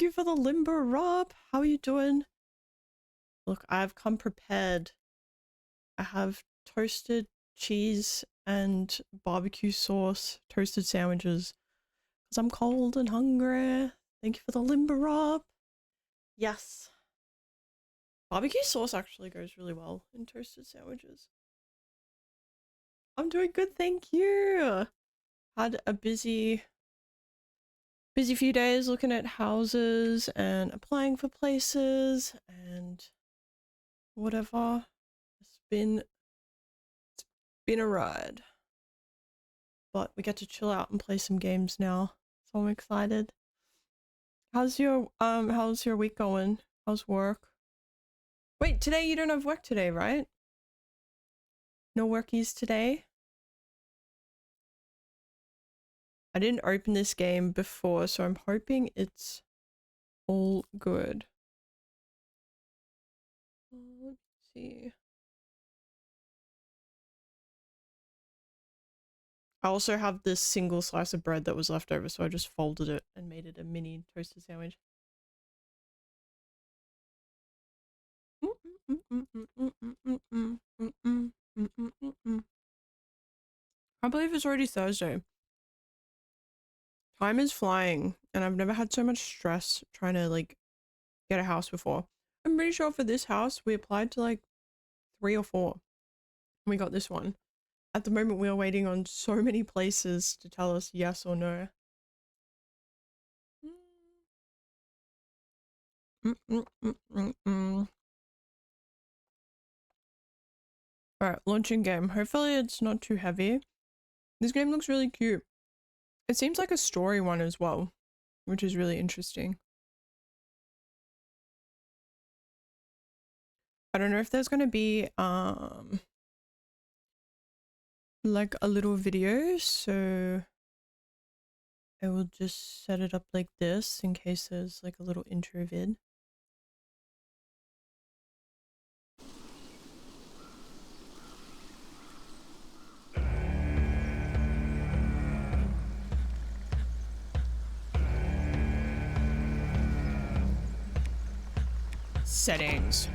you for the limber, Rob. How are you doing? Look, I've come prepared. I have toasted cheese and barbecue sauce toasted sandwiches because I'm cold and hungry. Thank you for the limber, Rob. Yes. Barbecue sauce actually goes really well in toasted sandwiches. I'm doing good, thank you. Had a busy few days looking at houses and applying for places and whatever. It's been a ride. But we get to chill out and play some games now. So I'm excited. How's your week going? How's work? Wait, today you don't have work today, right? No workies today? I didn't open this game before, so I'm hoping it's all good. Let's see. I also have this single slice of bread that was left over, so I just folded it and made it a mini toasted sandwich. I believe it's already Thursday. Time is flying, and I've never had so much stress trying to like get a house before. I'm pretty sure for this house we applied to like 3 or 4. And we got this one. At the moment we are waiting on so many places to tell us yes or no. Alright, launching game. Hopefully it's not too heavy. This game looks really cute. It seems like a story one as well, which is really interesting. I don't know if there's gonna be like a little video, so I will just set it up like this in case there's like a little intro vid. Settings.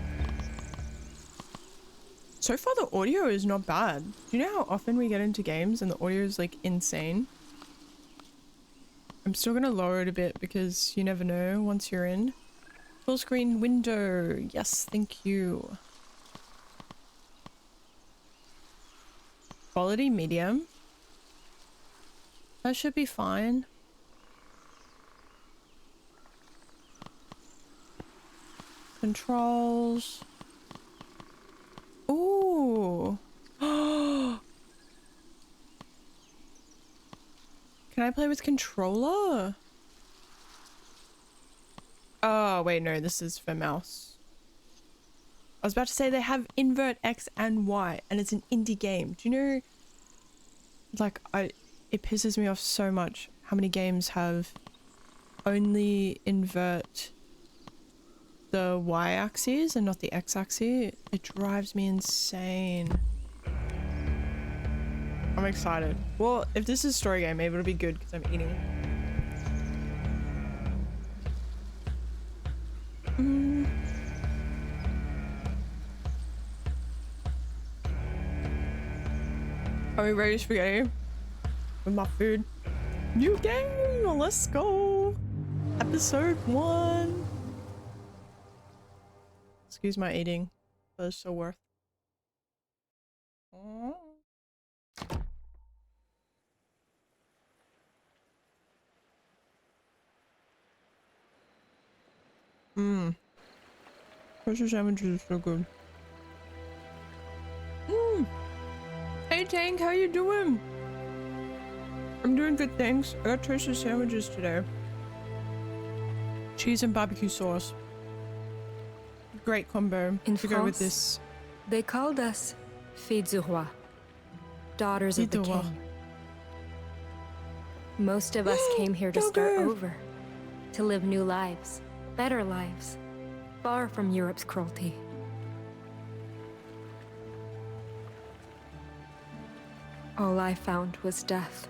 So far the audio is not bad. Do you know how often we get into games and the audio is like insane? I'm still gonna lower it a bit because you never know once you're in. Full screen window. Yes, thank you. Quality medium. That should be fine. Controls. Ooh. Can I play with controller? Oh, wait, no, this is for mouse. I was about to say they have invert X and Y and it's an indie game. Do you know, like, it pisses me off so much how many games have only invert the Y-axis and not the X-axis. It drives me insane. I'm excited. Well, if this is a story game, maybe it'll be good because I'm eating. Are we ready, spaghetti? With my food? New game! Let's go! Episode 1! Excuse my eating, but it's so worth. Toasted sandwiches are so good. Hey Tank, how you doing? I'm doing good, thanks. I got toasted sandwiches today. Cheese and barbecue sauce. Great combo to go with this. They called us Filles du Roi, daughters of the king. Most of us came here to start over, to live new lives, better lives, far from Europe's cruelty. All I found was death.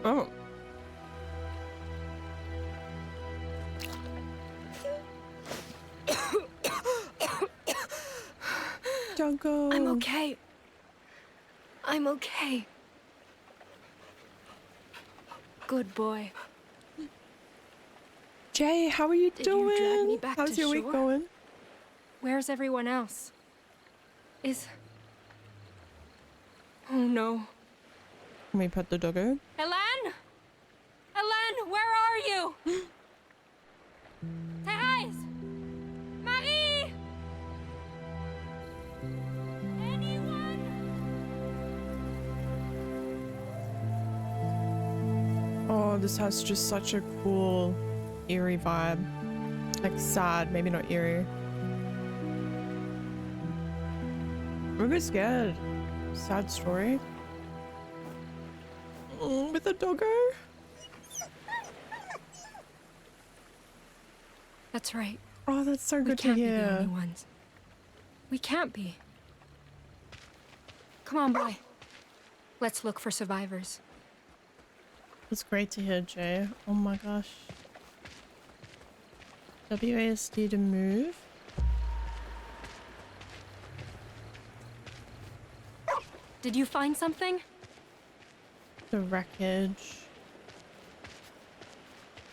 Oh. doggo. I'm okay. I'm okay. Good boy. Jay, how are you doing? You drag me back How's to your week shore? going? Where's everyone else? Oh no. Can we pet the doggo? Helen? Helen, where are you? Thérèse! Marie! Anyone? Oh, this has just such a cool, eerie vibe. Like sad, maybe not eerie. I'm a bit scared. Sad story. With a doggo? That's right. Oh, that's so We good to can't be the only hear. ones. We can't be. Come on, boy. Let's look for survivors. That's great to hear, Jay. Oh my gosh. WASD to move. Did you find something? The wreckage.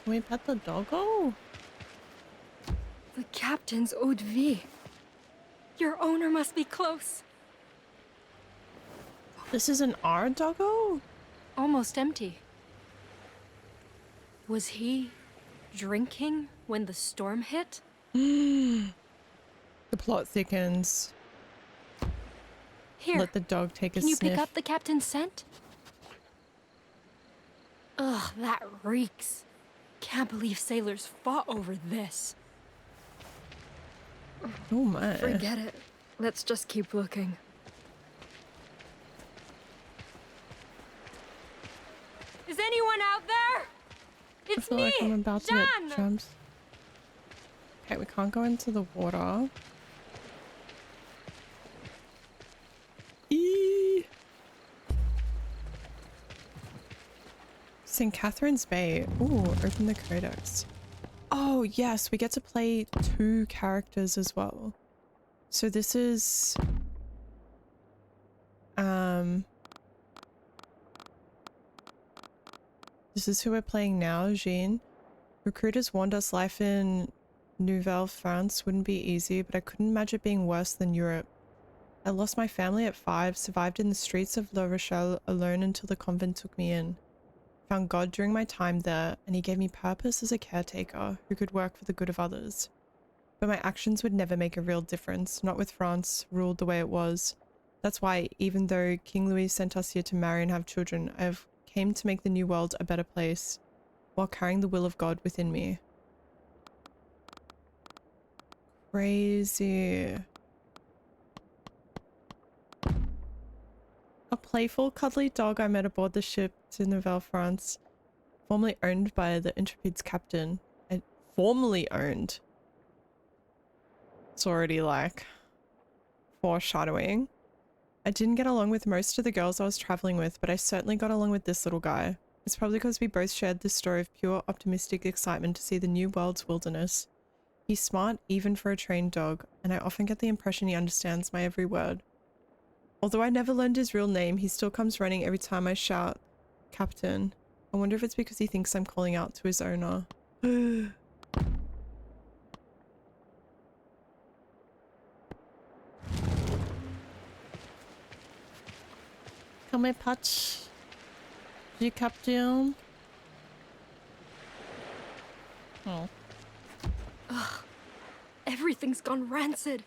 Can we pet the doggo? The captain's eau de vie. Your owner must be close. This is an our doggo? Almost empty. Was he drinking when the storm hit? The plot thickens. Here, Let the dog take a can you sniff. pick up the captain's scent? Ugh, that reeks. Can't believe sailors fought over this. Oh my. Forget it. Let's just keep looking. Is anyone out there? I It's feel me, like I'm about to Jan! get jumps. Okay, we can't go into the water. Eee. St. Catherine's Bay. Ooh, open the codex. Oh yes, we get to play 2 characters as well. So this is this is who we're playing now, Jean. Recruiters warned us life in Nouvelle France wouldn't be easy, but I couldn't imagine it being worse than Europe. I lost my family at 5, survived in the streets of La Rochelle alone until the convent took me in. Found God during my time there, and he gave me purpose as a caretaker who could work for the good of others. But my actions would never make a real difference, not with France ruled the way it was. That's why, even though King Louis sent us here to marry and have children, I have came to make the new world a better place, while carrying the will of God within me. Crazy. A playful, cuddly dog I met aboard the ship to Nouvelle France, formerly owned by the Intrepid's captain. And formerly owned. It's already like foreshadowing. I didn't get along with most of the girls I was traveling with, but I certainly got along with this little guy. It's probably because we both shared this story of pure optimistic excitement to see the new world's wilderness. He's smart even for a trained dog, and I often get the impression he understands my every word. Although I never learned his real name, he still comes running every time I shout, "Captain." I wonder if it's because he thinks I'm calling out to his owner. Can we patch the captain? Oh. Ugh, everything's gone rancid.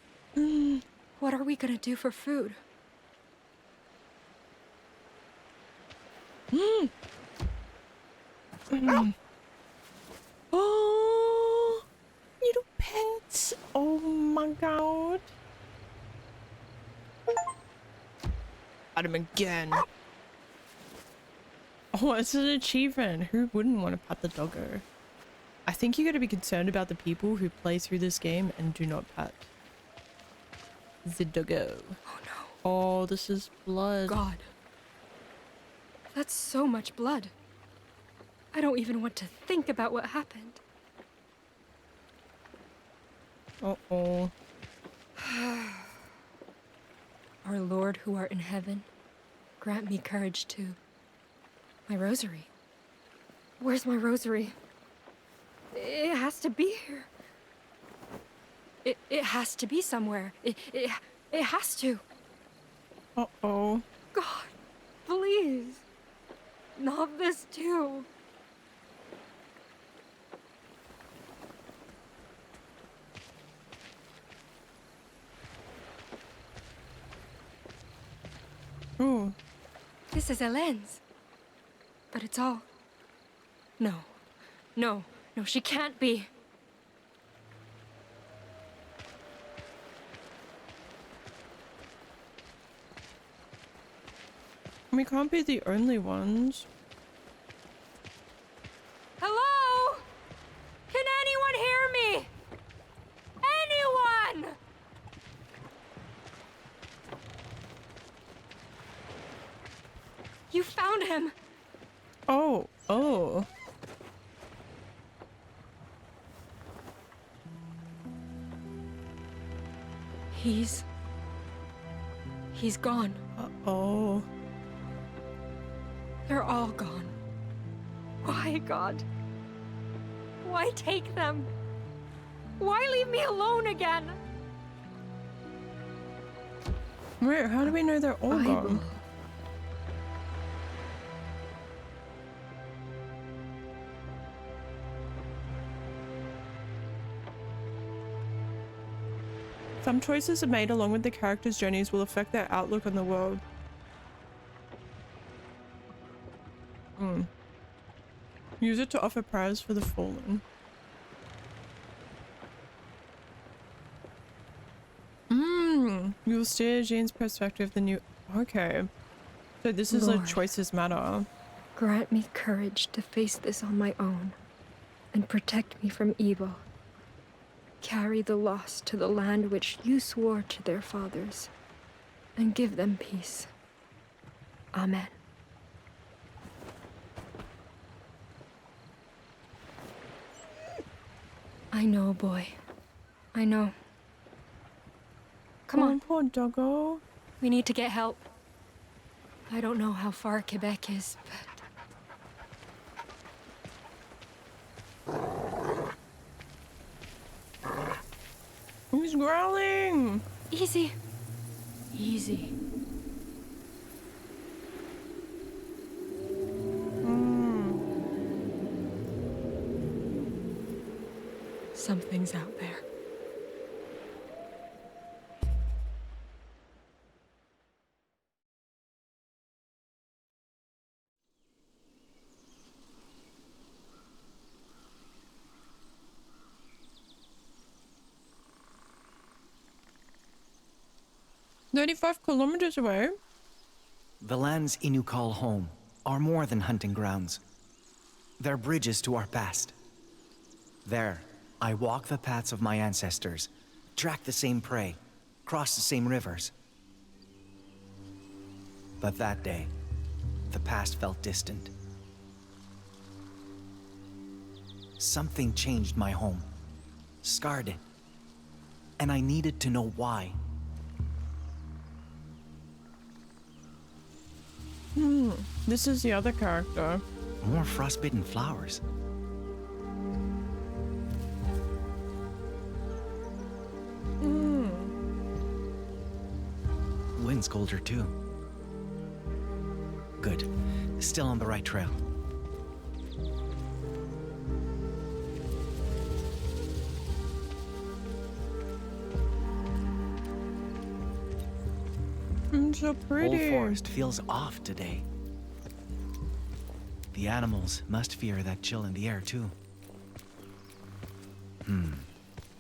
What are we gonna do for food? Oh, little pets. Oh my god. At him again. Oh, it's an achievement. Who wouldn't want to pet the doggo? I think you got to be concerned about the people who play through this game and do not pet the doggo. Oh no. Oh, this is blood. God. That's so much blood. I don't even want to think about what happened. Uh-oh. Our Lord who art in heaven, grant me courage to... My rosary. Where's my rosary? It has to be here. It has to be somewhere. It has to. Uh-oh. God, please. Not this too. Ooh. This is a lens. But it's all... No. No. No, she can't be. We can't be the only ones. Hello? Can anyone hear me? Anyone? You found him. Oh. Oh. He's gone. Uh-oh. They're all gone. Why, God? Why take them? Why leave me alone again? Wait, how do we know they're all gone? Some choices are made along with the characters' journeys will affect their outlook on the world. Use it to offer prayers for the fallen. You'll steer Jean's perspective the new... Okay. So this is like choices matter. Grant me courage to face this on my own and protect me from evil. Carry the lost to the land which you swore to their fathers and give them peace. Amen. I know, boy. I know. Come on. Poor doggo. We need to get help. I don't know how far Quebec is, but... He's growling! Easy. Easy. Something's out there. "35 kilometers away." The lands Innu call home are more than hunting grounds. They're bridges to our past. There, I walk the paths of my ancestors, track the same prey, cross the same rivers. But that day, the past felt distant. Something changed my home, scarred it, and I needed to know why. This is the other character. More frostbitten flowers. Wind's colder too. Good. Still on the right trail. So pretty. Whole forest feels off today. The animals must fear that chill in the air too.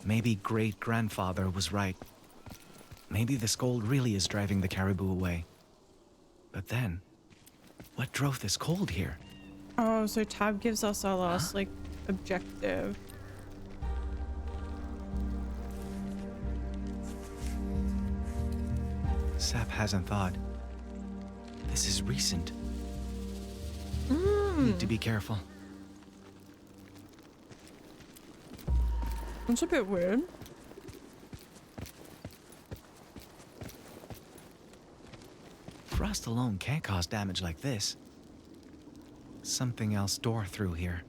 Maybe great-grandfather was right. Maybe the scold really is driving the caribou away. But then, what drove this cold here? Oh, so Tab gives us our last, like, objective. Sap hasn't thought. This is recent. Need to be careful. That's a bit weird. Frost alone can't cause damage like this. Something else tore through here.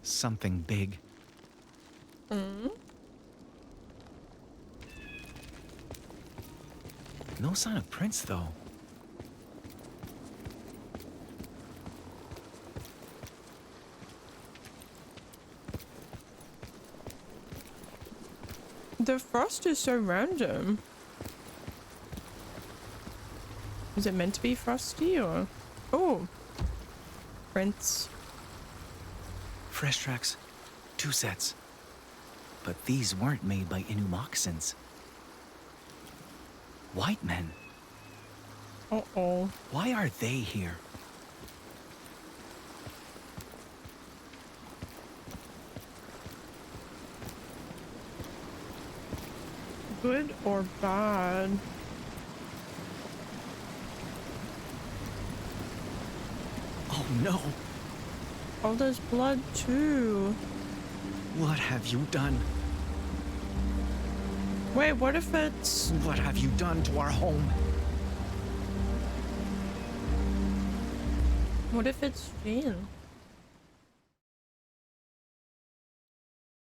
Something big. No sign of prints, though. The frost is so random. Is it meant to be frosty or? Oh, prints. Fresh tracks. 2 sets. But these weren't made by Inu moccasins. White men. Uh-oh. Why are they here? Good or bad? Oh no! Oh, there's blood too. What have you done? Wait, what if it's... What have you done to our home? What if it's Jean?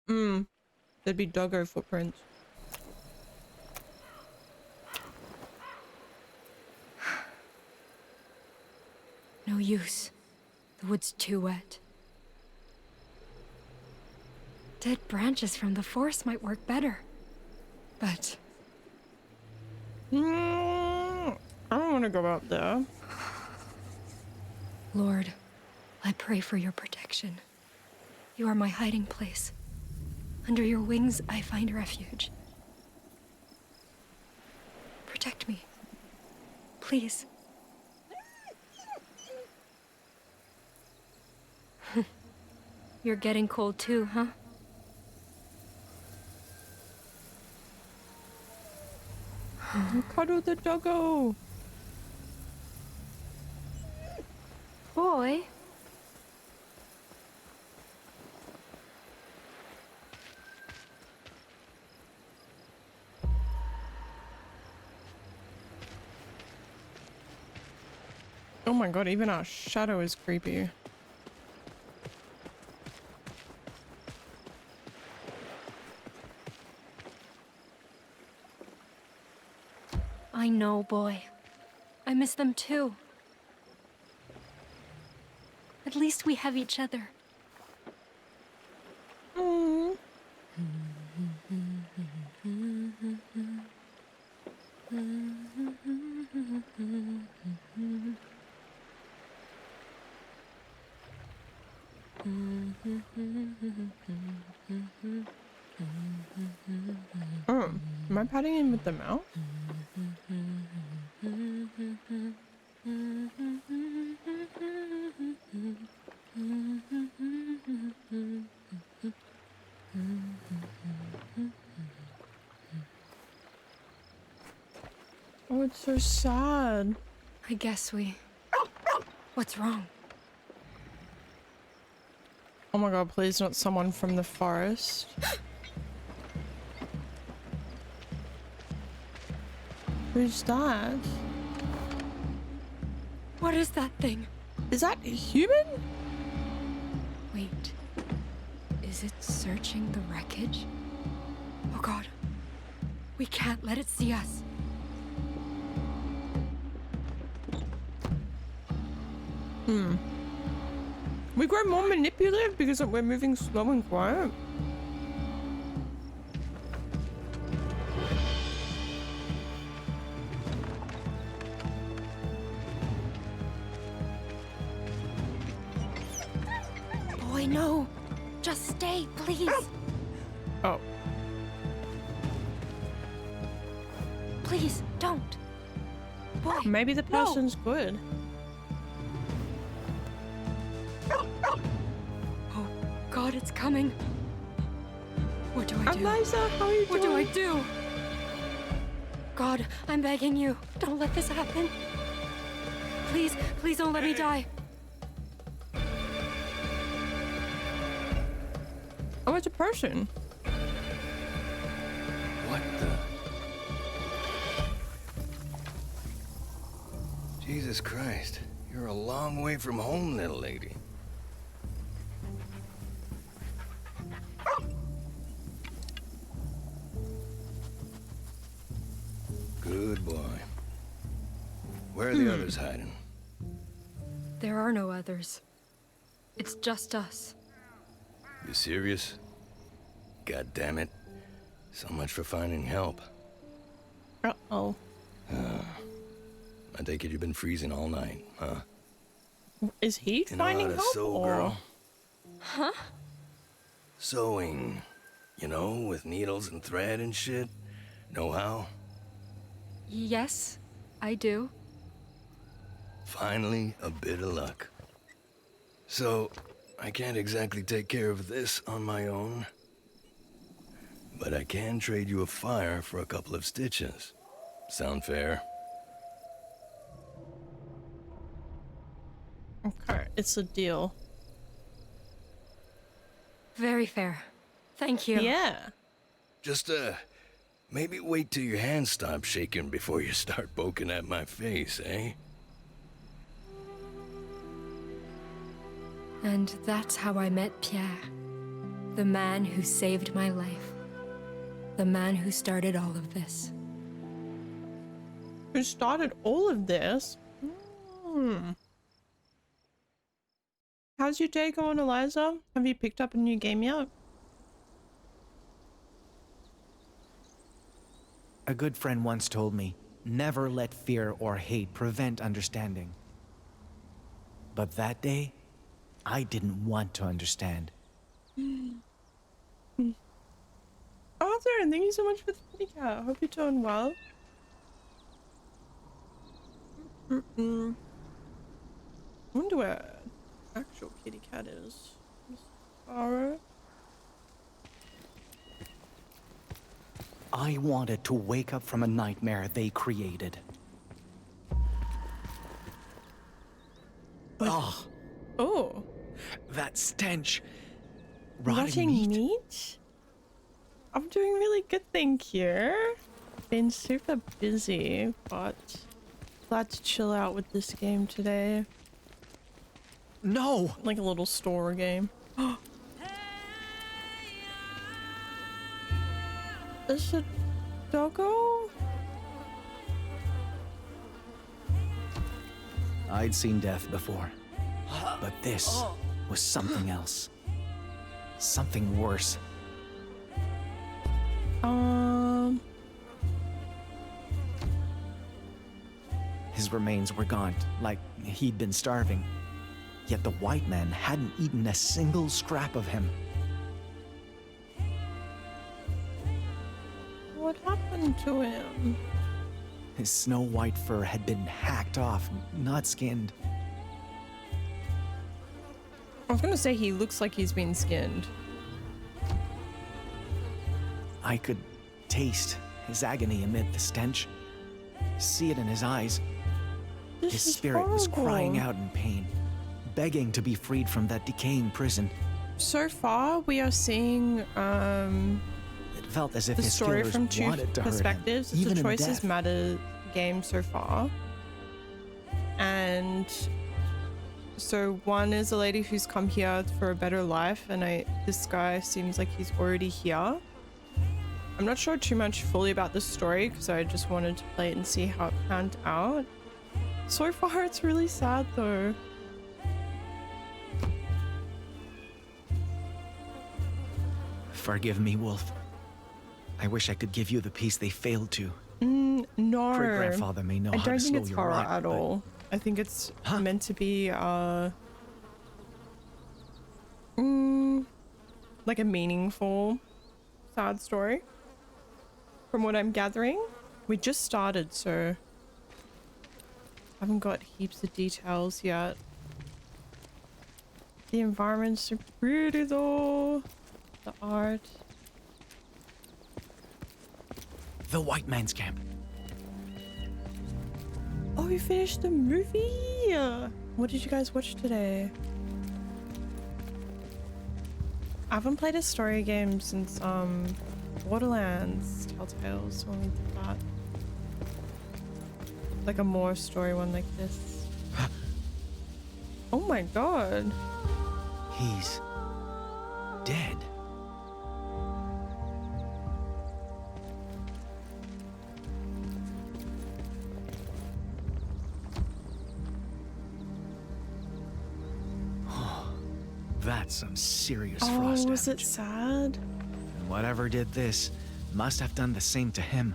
There'd be doggo footprints. No use. The wood's too wet. Dead branches from the forest might work better. But I don't want to go out there. Lord, I pray for your protection. You are my hiding place. Under your wings, I find refuge. Protect me. Please. You're getting cold too, huh? Cuddle the doggo. Boy. Oh my god, even our shadow is creepy. I know, boy. I miss them too. At least we have each other. Am I patting him with the mouth? Oh, it's so sad. I guess we... What's wrong? Oh my god, please not someone from the forest. Who's that? What is that thing? Is that a human? Wait. Is it searching the wreckage? Oh god. We can't let it see us. We grow more manipulative because we're moving slow and quiet. Boy, no. Just stay, please. Oh. Please, don't. Boy, Maybe the no. person's good. Oh, God, it's coming. What do I do? Eliza, how are you What do doing? I do? God, I'm begging you. Don't let this happen. Please, please don't let me die. Oh, it's a person. What the? Jesus Christ, you're a long way from home, little lady. Good boy. Where are the others hiding? There are no others. It's just us. You serious? God damn it. So much for finding help. Uh-oh. I take it you've been freezing all night, huh? Is he You know finding how to help sew, or? girl? Huh? Sewing. You know, with needles and thread and shit. Know how? Yes, I do. Finally, a bit of luck. So, I can't exactly take care of this on my own. But I can trade you a fire for a couple of stitches. Sound fair? Okay, it's a deal. Very fair. Thank you. Yeah. Just, maybe wait till your hands stop shaking before you start poking at my face, eh? And that's how I met Pierre. The man who saved my life. The man who started all of this. Who started all of this? How's your day going, Eliza? Have you picked up a new game yet? A good friend once told me, never let fear or hate prevent understanding. But that day, I didn't want to understand. Arthur, thank you so much for the kitty cat. I hope you're doing well. I wonder where actual kitty cat is. Alright. I wanted to wake up from a nightmare they created. Oh, Oh, that stench. rotting meat? I'm doing really good, thank you. Been super busy, but glad to chill out with this game today. No! Like a little store game. Is it doggo? I'd seen death before, but this was something else. Something worse. His remains were gaunt, like he'd been starving. Yet the white man hadn't eaten a single scrap of him. What happened to him? His snow-white fur had been hacked off, not skinned. I was gonna say he looks like he's been skinned. I could taste his agony amid the stench, see it in his eyes. This His is spirit was horrible. crying out in pain, begging to be freed from that decaying prison. So far, we are seeing It felt as if the his story killers from two wanted to hurt him, perspectives. It's even a in choices death. matter game so far. And so one is a lady who's come here for a better life, and this guy seems like he's already here. I'm not sure too much fully about the story because I just wanted to play it and see how it panned out. So far, it's really sad though. Forgive me, Wolf. I wish I could give you the peace they failed to. No. Great-grandfather may know I how don't to think slow it's your horror rot, at but all. I think it's Huh? meant to be like a meaningful sad story. From what I'm gathering. We just started, so I haven't got heaps of details yet. The environment's so pretty though. The art. The white man's camp. Oh, we finished the movie! What did you guys watch today? I haven't played a story game since Borderlands Telltales when we did that. like a more story one like this. Oh my god. He's dead. That's some serious frost was it damage. sad? And whatever did this must have done the same to him.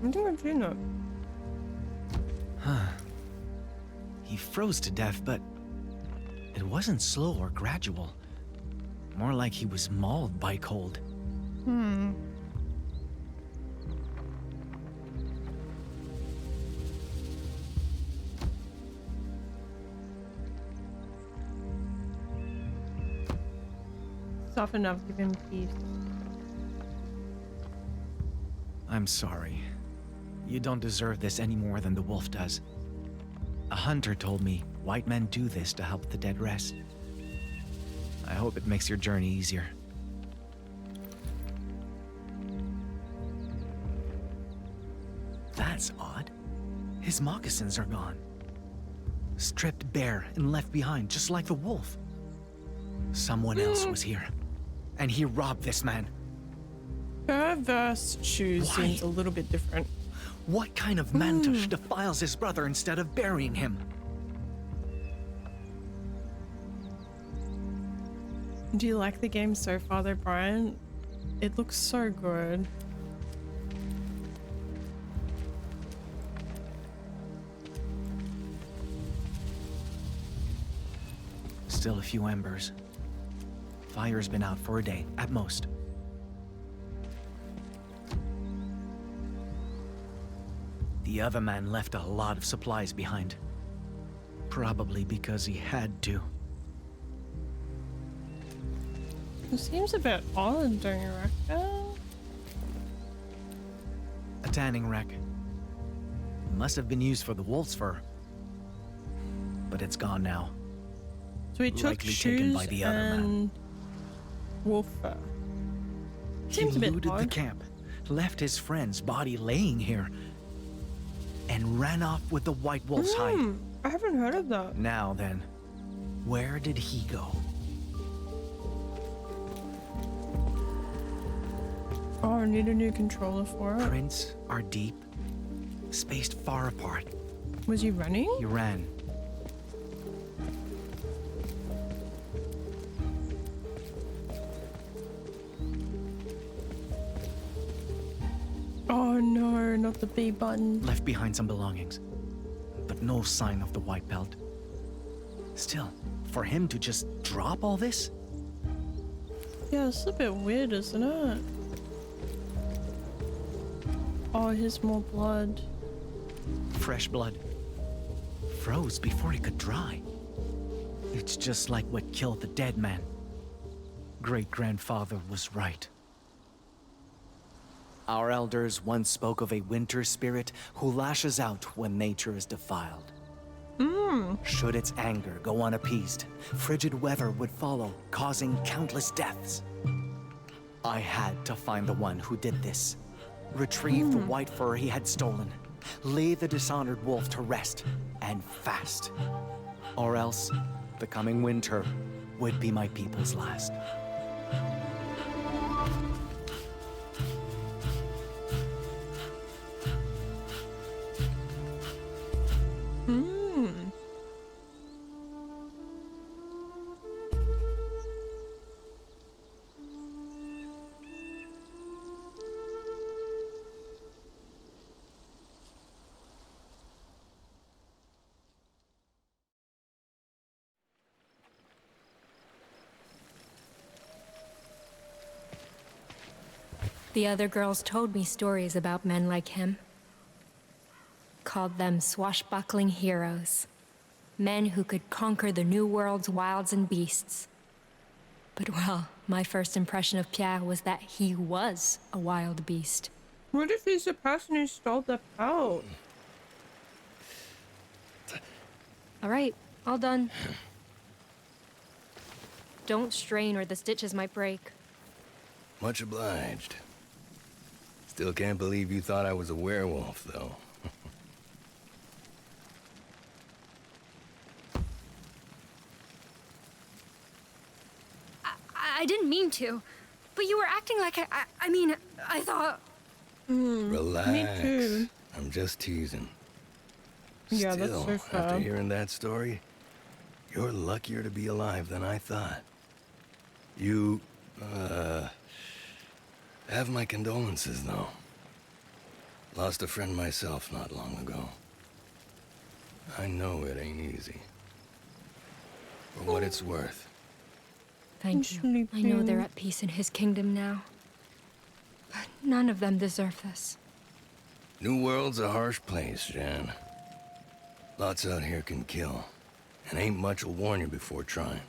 I think I've seen that. He froze to death, but it wasn't slow or gradual. More like he was mauled by cold. Soft enough, give him peace. I'm sorry. You don't deserve this any more than the wolf does. A hunter told me white men do this to help the dead rest. I hope it makes your journey easier. That's odd. His moccasins are gone. Stripped bare and left behind, just like the wolf. Someone else was here, and he robbed this man. Perverse shoes Why? seems a little bit different. What kind of mantush defiles his brother instead of burying him? Do you like the game so far though, Brian? It looks so good. Still a few embers. Fire's been out for a day, at most. The other man left a lot of supplies behind. Probably because he had to. It seems a bit odd, don't you reckon? A tanning rack. Must have been used for the wolf's fur. But it's gone now. So he took Likely taken shoes by the other man. and wolf fur. He Seems a bit looted the odd. camp, left his friend's body laying here, and ran off with the white wolf's hide. I haven't heard of that. Now then, where did he go? Oh, I need a new controller for it. Prints are deep, spaced far apart. Was he running? He ran. Oh no, not the B button. Left behind some belongings, but no sign of the white belt. Still, for him to just drop all this? Yeah, it's a bit weird, isn't it? Oh, here's more blood. Fresh blood. Froze before it could dry. It's just like what killed the dead man. Great-grandfather was right. Our elders once spoke of a winter spirit who lashes out when nature is defiled. Should its anger go unappeased, frigid weather would follow, causing countless deaths. I had to find the one who did this, retrieve the white fur he had stolen, lay the dishonored wolf to rest, and fast. Or else, the coming winter would be my people's last. The other girls told me stories about men like him. Called them swashbuckling heroes. Men who could conquer the New World's wilds and beasts. But well, my first impression of Pierre was that he was a wild beast. What if he's the person who stole the pelt? All right, all done. Don't strain or the stitches might break. Much obliged. Still can't believe you thought I was a werewolf, though. I didn't mean to. But you were acting like I mean, I thought... Relax. Me too. I'm just teasing. Yeah, that's Still, so after fair. hearing that story, you're luckier to be alive than I thought. You, have my condolences, though. Lost a friend myself not long ago. I know it ain't easy. For what it's worth. Thank you. I know they're at peace in his kingdom now. But none of them deserve this. New World's a harsh place, Jan. Lots out here can kill. And ain't much will warn you before trying.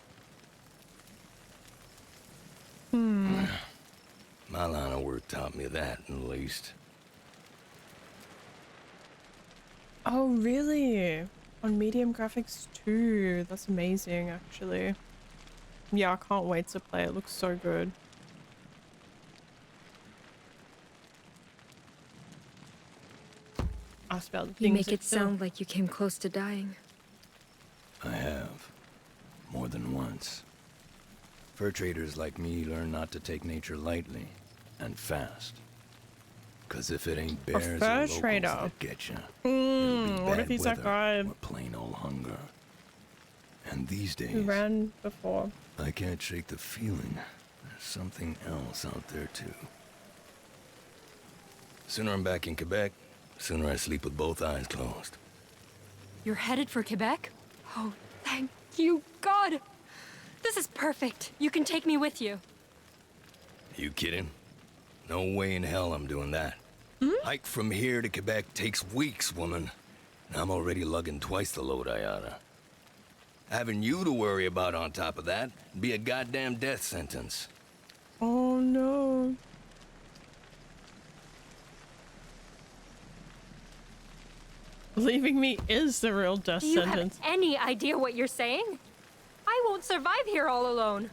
My line of work taught me that, at least. Oh, really? On medium graphics too. That's amazing, actually. Yeah, I can't wait to play. It looks so good. Ask about the things You make that it sound like you came close to dying. I have. More than once. Fur traders like me learn not to take nature lightly. And fast. 'Cause if it ain't bears or fur locals trader. that get you, what if he's that guy or plain old hunger. And these days, who ran before? I can't shake the feeling there's something else out there too. Sooner I'm back in Quebec, sooner I sleep with both eyes closed. You're headed for Quebec? Oh, thank you, God! This is perfect. You can take me with you. You kidding? No way in hell I'm doing that. Hike from here to Quebec takes weeks, woman. And I'm already lugging twice the load I oughta. Having you to worry about on top of that would be a goddamn death sentence. Oh no. Leaving me is the real death Do you sentence. have any idea what you're saying? I won't survive here all alone.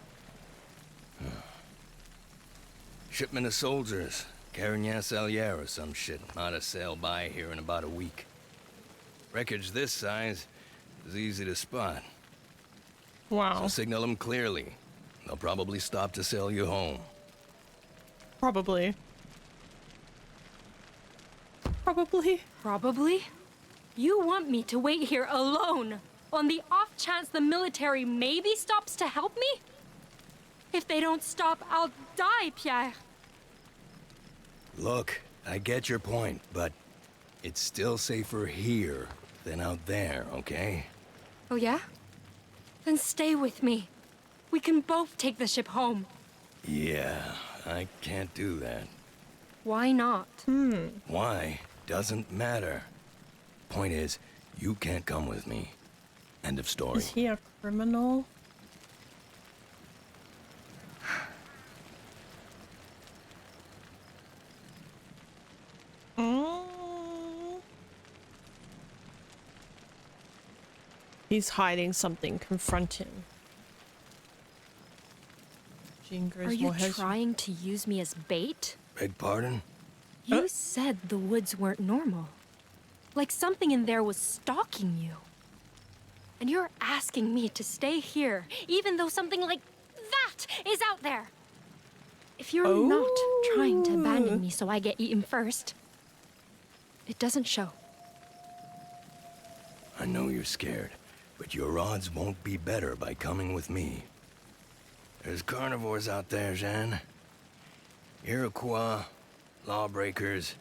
Shipment of soldiers, Carignan Salier or some shit, ought to sail by here in about a week. Wreckage this size is easy to spot. Wow. So signal them clearly. They'll probably stop to sail you home. Probably. Probably. Probably? You want me to wait here alone, on the off chance the military maybe stops to help me? If they don't stop, I'll die, Pierre. Look, I get your point, but it's still safer here than out there, okay? Oh yeah? Then stay with me. We can both take the ship home. Yeah, I can't do that. Why not? Why? Doesn't matter. Point is, you can't come with me. End of story. Is he a criminal? He's hiding something. Confront him. Jean grows Are you more hesitant. trying to use me as bait? Beg pardon? You said the woods weren't normal. Like something in there was stalking you. And you're asking me to stay here, even though something like that is out there. If you're not trying to abandon me so I get eaten first, it doesn't show. I know you're scared, but your odds won't be better by coming with me. There's carnivores out there, Jeanne. Iroquois, lawbreakers,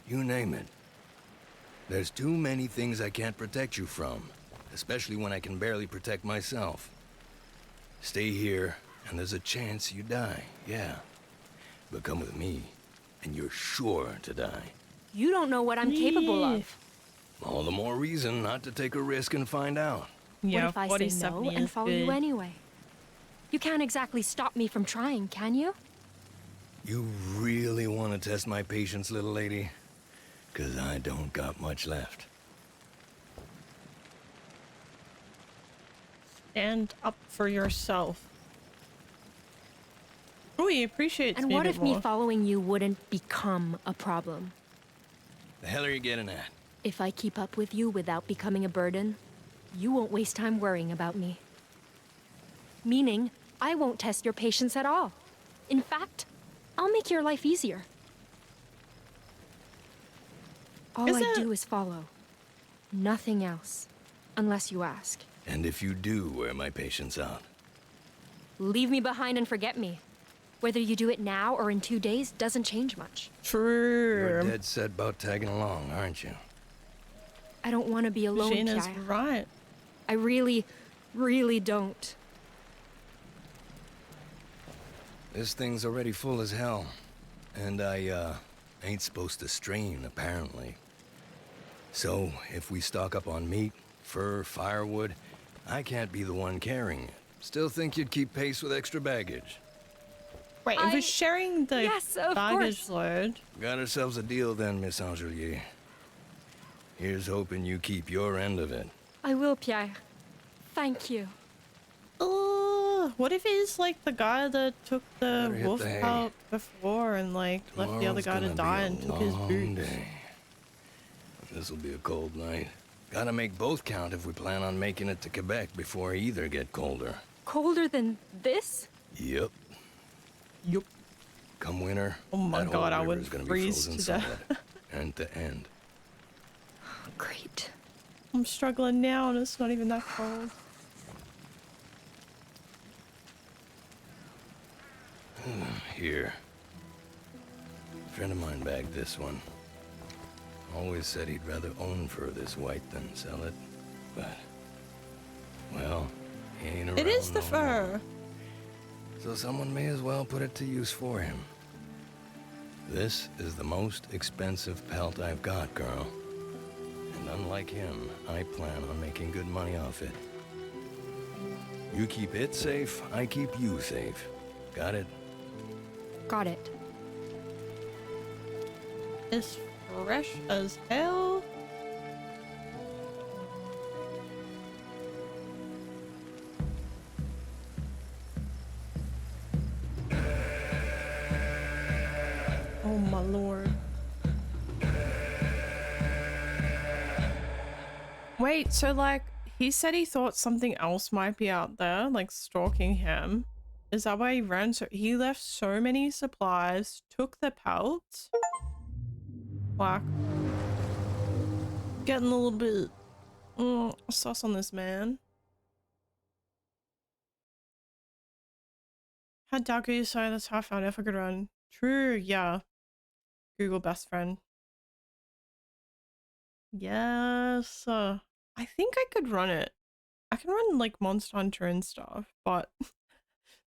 you name it. There's too many things I can't protect you from, especially when I can barely protect myself. Stay here, and there's a chance you die, yeah. But come with me, and you're sure to die. You don't know what I'm capable of. All the more reason not to take a risk and find out. Yeah, What if I say 47 no and years follow good. you anyway? You can't exactly stop me from trying, can you? You really want to test my patience, little lady? 'Cause I don't got much left. Stand up for yourself. Oh, he appreciates And me a what bit if more. me following you wouldn't become a problem? The hell are you getting at? If I keep up with you without becoming a burden, you won't waste time worrying about me. Meaning, I won't test your patience at all. In fact, I'll make your life easier. All I do is follow. Nothing else. Unless you ask. And if you do wear my patience out? Leave me behind and forget me. Whether you do it now or in 2 days doesn't change much. You're True. dead set about tagging along, aren't you? I don't want to be alone, Gina's Kaya. right. I really, really don't. This thing's already full as hell. And I, ain't supposed to strain, apparently. So, if we stock up on meat, fur, firewood, I can't be the one carrying it. Still think you'd keep pace with extra baggage. Wait, if we're sharing the Yes, of baggage course. load. Got ourselves a deal then, Miss Angelier. Here's hoping you keep your end of it. I will, Pierre. Thank you. What if he's like the guy that took the Better hit wolf the hay. out before and like left the other Tomorrow's guy to gonna die be a and took his long boots? day. This'll be a cold night. Gotta make both count if we plan on making it to Quebec before either get colder. Colder than this? Yep. Yup. Come winter, Oh my that God, I whole would river's gonna be freeze frozen to solid, death. end to end. Great. I'm struggling now and it's not even that cold. Here. Friend of mine bagged this one. Always said he'd rather own fur this white than sell it, but well, he ain't around It is the no more. fur. So someone may as well put it to use for him. This is the most expensive pelt I've got, girl. And unlike him, I plan on making good money off it. You keep it safe, I keep you safe. Got it? Got it. It's fresh as hell. Oh my lord. Wait, so like he said he thought something else might be out there, like stalking him. Is that why he ran? So he left so many supplies, took the pelts. Like, getting a little bit sus on this man. How dare you say that's how I found out if I could run? True, yeah. Google best friend. Yes. I think I could run it. I can run like Monster Hunter and stuff, but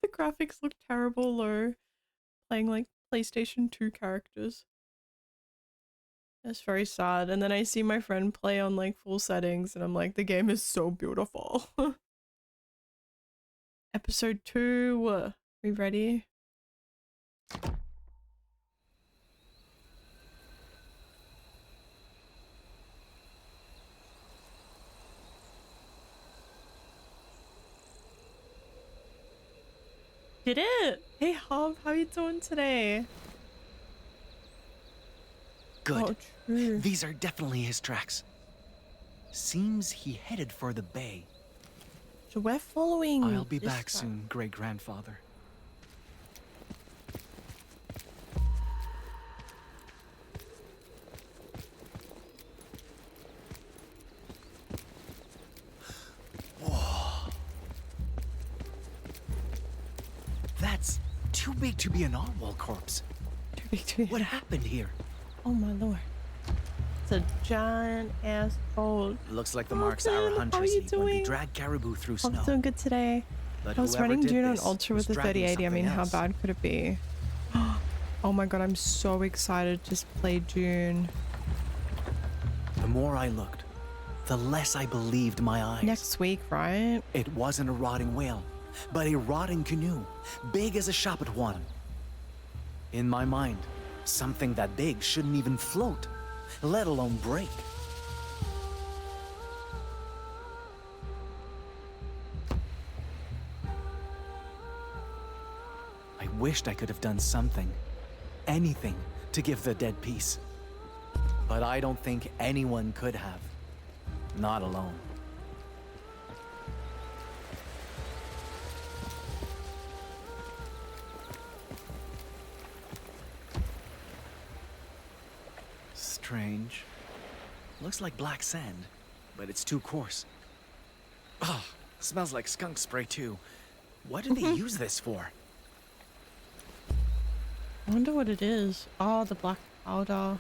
the graphics look terrible low. Playing like PlayStation 2 characters. That's very sad. And then I see my friend play on like full settings and I'm like, the game is so beautiful. Episode 2. We ready? Did it! Hey Hub, how you doing today? Good. Oh, true. These are definitely his tracks. Seems he headed for the bay. So we're following. I'll be this back guy. soon, great-grandfather. Whoa. That's too big to be a narwhal corpse. Too big to be. What happened here? Oh my lord. It's a giant ass bolt. Looks like the Oh, marks Ben, our how hunters are you leave when they doing? drag caribou through I'm snow. doing good today. But I was whoever running did Dune on this Ultra was with the dragging 3080. I mean, something how else. bad could it be? Oh my god, I'm so excited to just play Dune. The more I looked, the less I believed my eyes. Next week, right? It wasn't a rotting whale, but a rotting canoe, big as a shop at one. In my mind, something that big shouldn't even float, let alone break. I wished I could have done something, anything, to give the dead peace. But I don't think anyone could have. Not alone. strange. Looks like black sand, but it's too coarse. Oh, smells like skunk spray too. What do they use this for? I wonder what it is. Oh, the black powder.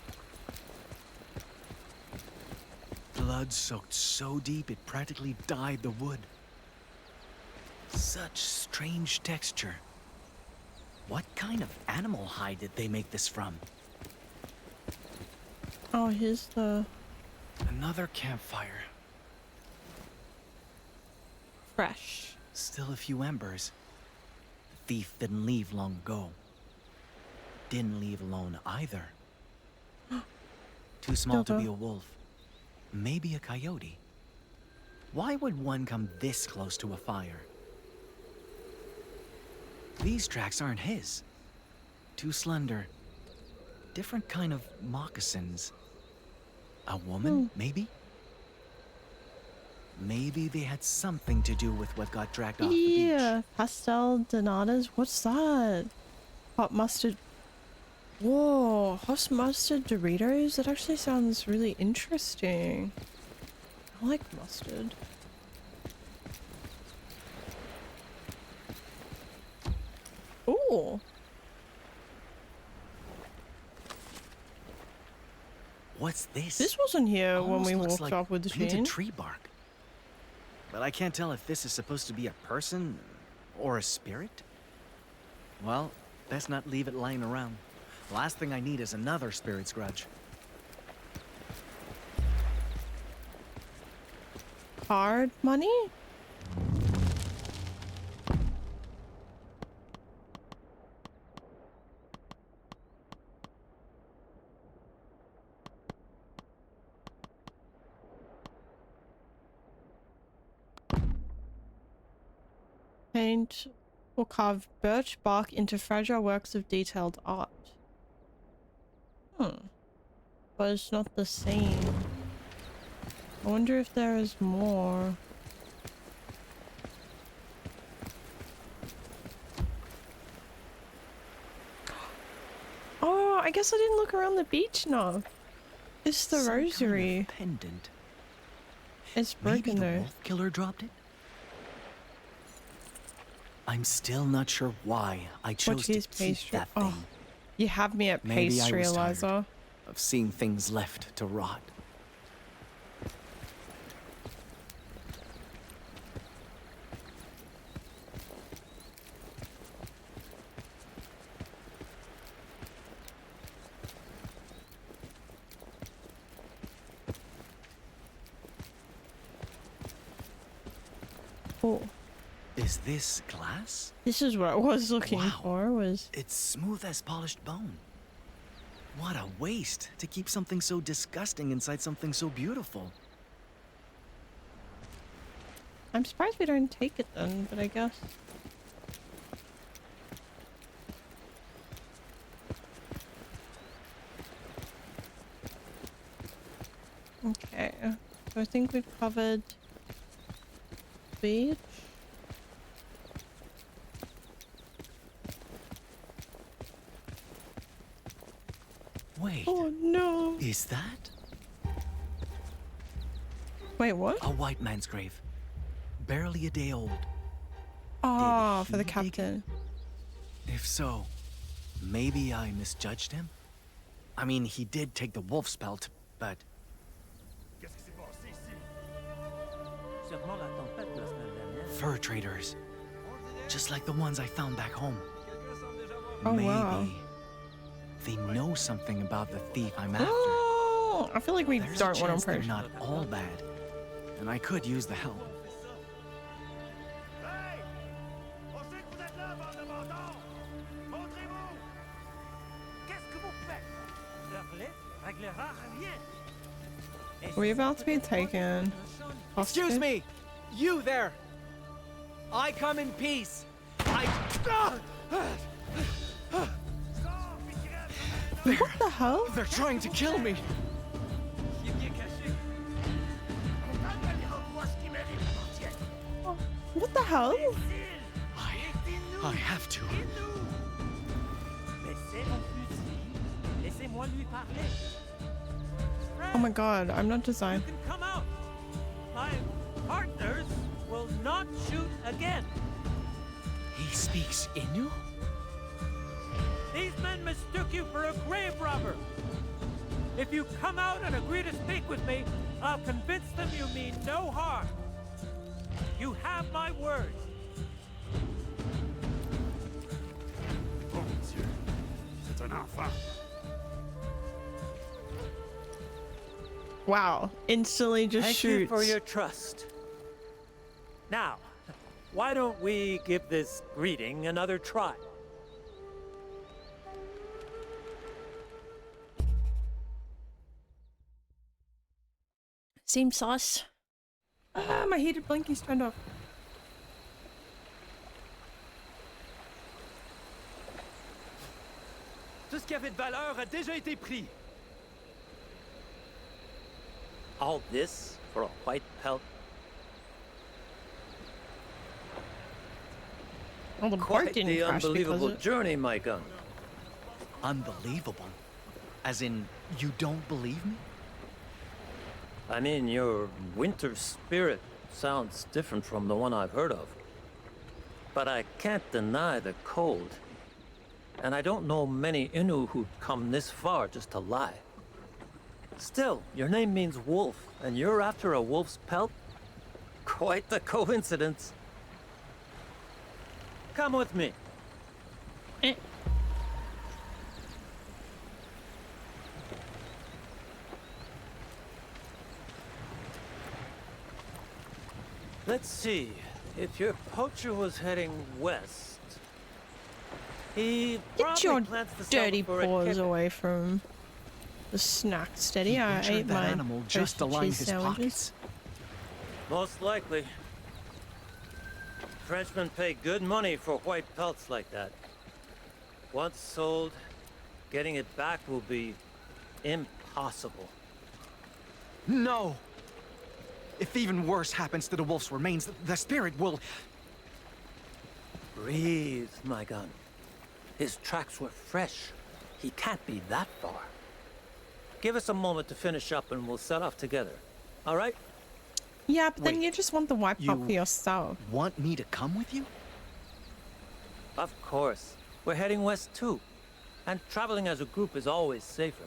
Blood soaked so deep it practically dyed the wood. Such strange texture. What kind of animal hide did they make this from? Oh, here's the Another campfire. fresh. Still a few embers. The thief didn't leave long ago. Didn't leave alone either. Too small to be a wolf. Maybe a coyote. Why would one come this close to a fire? These tracks aren't his. Too slender. Different kind of moccasins. A woman, maybe? Maybe they had something to do with what got dragged off the beach. Yeah, pastel donatas. What's that? Hot mustard. Whoa, hot mustard Doritos? That actually sounds really interesting. I like mustard. Ooh. What's this? This wasn't here when Almost we looks walked like up with the painted chain. tree bark. But I can't tell if this is supposed to be a person or a spirit. Well, best not leave it lying around. Last thing I need is another spirit's grudge. Card money? Paint or carve birch bark into fragile works of detailed art. But it's not the same. I wonder if there is more. Oh, I guess I didn't look around the beach enough. It's the Some rosary. kind of pendant. It's Maybe broken the though. wolf killer dropped it? I'm still not sure why I chose to Portuguese keep pastry. that thing. Oh, you have me at Maybe I pastry, was tired Eliza. of seeing things left to rot. Oh, Is this glass? this is what I was looking Wow. for. Was It's smooth as polished bone. What a waste to keep something so disgusting inside something so beautiful. I'm surprised we don't take it then, but I guess. Okay, so I think we've covered beach. Wait, Oh no! is that Wait, what? a white man's grave? Barely a day old. Oh, for the he dig it? captain. If so, maybe I misjudged him? I mean, he did take the wolf's pelt, but fur traders. Just like the ones I found back home. Oh, Maybe wow. they know something about the thief I'm after. Oh, I feel like we There's a don't want chance to they're approach. not all bad, and I could use the help. Are we about to be taken? Excuse hostage? me! You there! I come in peace! What the hell? They're trying to kill me! What the hell? I have to. Laissez mon fusil. Laissez-moi lui parler. Oh my god, I'm not designed. You can come out. My partners will not shoot again. He speaks Innu? These men mistook you for a grave robber. If you come out and agree to speak with me, I'll convince them you mean no harm. You have my word. Oh, monsieur. C'est un enfant. Wow, instantly just Thank shoots. you for your trust. Now, why don't we give this greeting another try? Seems sus. Ah, my heated blinky's turned off. Tout ce qui avait de valeur a déjà été pris. All this for a white pelt? Well, the boat Quite didn't the crash unbelievable because journey, my gun. Unbelievable. As in, you don't believe me? I mean, your winter spirit sounds different from the one I've heard of. But I can't deny the cold. And I don't know many Innu who'd come this far just to lie. Still, your name means wolf, and you're after a wolf's pelt? Quite the coincidence. Come with me. Eh. Let's see. If your poacher was heading west, he Get probably your plans to sell dirty for a paws kick. away from the snack steady. He I butchered ate that my animal just to toasted line cheese his sandwiches. pockets. Most likely. Frenchmen pay good money for white pelts like that. Once sold, getting it back will be impossible. No! If even worse happens to the wolf's remains, the spirit will... Breathe, my gun. His tracks were fresh. He can't be that far. Give us a moment to finish up and we'll set off together. All right? Yeah, but then Wait, you just want the wipe you- up for yourself. Want me to come with you? Of course. We're heading west too. And traveling as a group is always safer.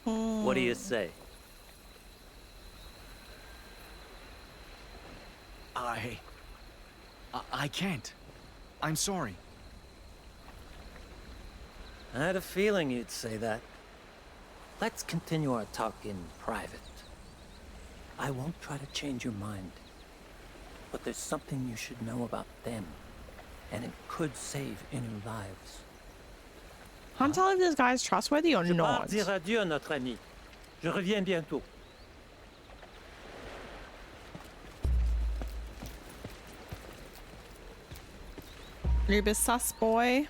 What do you say? I can't. I'm sorry. I had a feeling you'd say that. Let's continue our talk in private. I won't try to change your mind. But there's something you should know about them. And it could save Innu lives. Can't tell if this guy's trustworthy or Je pars not. dire adieu à notre ami. Je reviens bientôt. Rubus sus boy.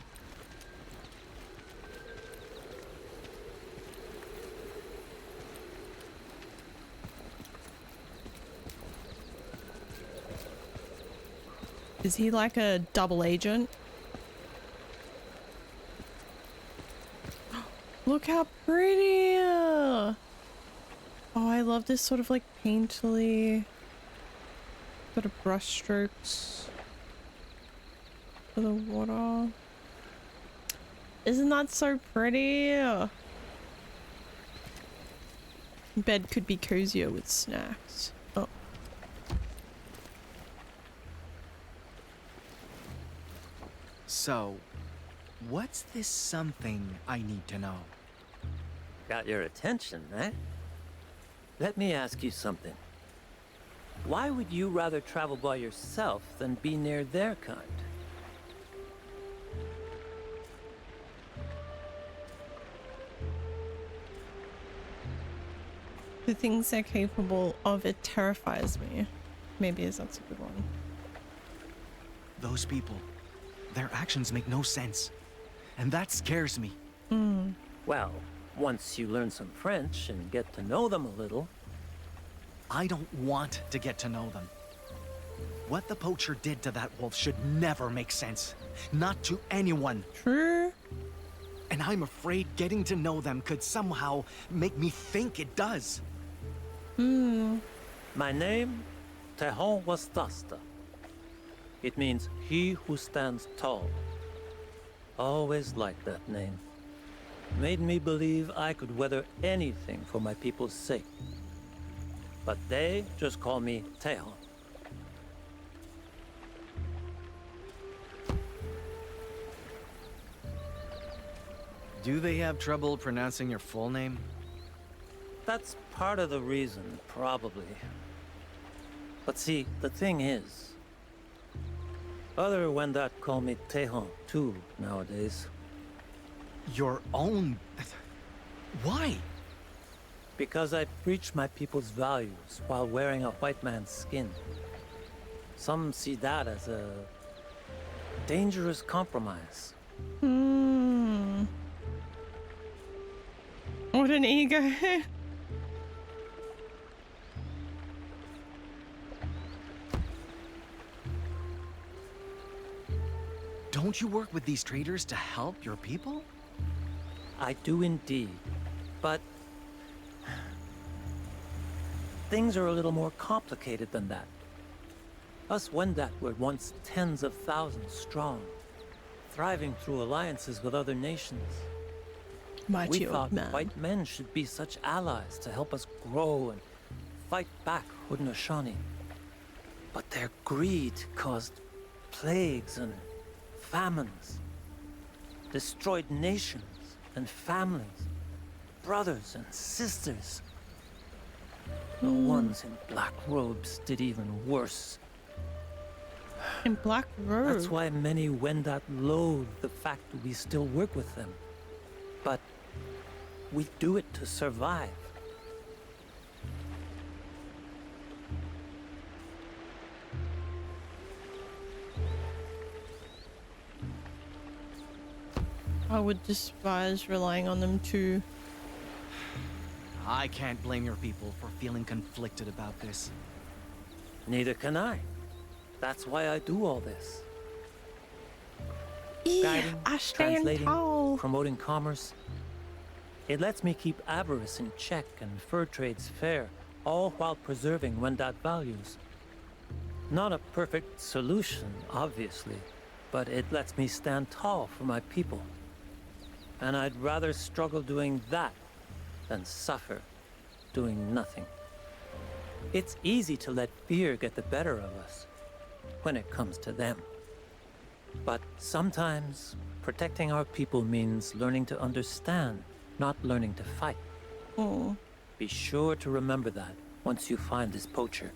Is he like a double agent? Look how pretty! Oh, I love this sort of like painterly sort of brush strokes for the water. Isn't that so pretty? Bed could be cozier with snacks. Oh. So, what's this something I need to know? Got your attention, eh? Let me ask you something. Why would you rather travel by yourself than be near their kind? The things they're capable of, it terrifies me. Maybe that's a good one. Those people, their actions make no sense. And that scares me. Well, once you learn some French and get to know them a little, I don't want to get to know them. What the poacher did to that wolf should never make sense. Not to anyone. True. And I'm afraid getting to know them could somehow make me think it does. My name, Tehuantwastasta. It means he who stands tall. Always liked that name. Made me believe I could weather anything for my people's sake. But they just call me Tehon. Do they have trouble pronouncing your full name? That's part of the reason, probably. But see, the thing is, other Wendat call me Tehon too nowadays. Your own... Why? Because I preach my people's values while wearing a white man's skin. Some see that as a dangerous compromise. What an ego. Don't you work with these traders to help your people? I do indeed, but things are a little more complicated than that. Us Wendat were once tens of thousands strong, thriving through alliances with other nations. Mighty We old thought man. white men should be such allies to help us grow and fight back Haudenosaunee. But their greed caused plagues and famines, destroyed nations and families, brothers and sisters. The ones in black robes did even worse. In black robe. That's why many Wendat loathe the fact that we still work with them. But we do it to survive. I would despise relying on them too. I can't blame your people for feeling conflicted about this. Neither can I. That's why I do all this. Yeah, Guiding, I stand translating, tall. promoting commerce. It lets me keep avarice in check and fur trades fair, all while preserving Wendat values. Not a perfect solution, obviously, but it lets me stand tall for my people. And I'd rather struggle doing that than suffer doing nothing. It's easy to let fear get the better of us when it comes to them. But sometimes protecting our people means learning to understand, not learning to fight. Oh. Be sure to remember that once you find this poacher.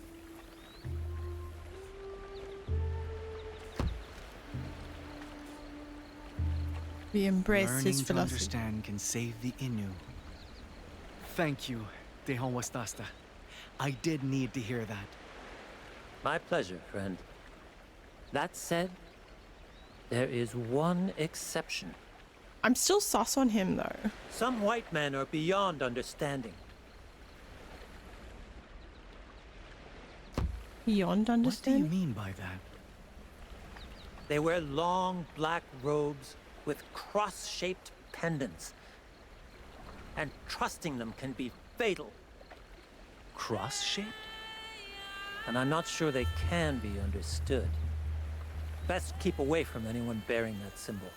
We embrace Learning his to philosophy. understand can save the Innu. Thank you, Tehuantwastasta. I did need to hear that. My pleasure, friend. That said, there is one exception. I'm still sus on him though. Some white men are beyond understanding. Beyond What do you understanding. mean by that? They wear long black robes with cross-shaped pendants. And trusting them can be fatal. Cross-shaped? And I'm not sure they can be understood. Best keep away from anyone bearing that symbol.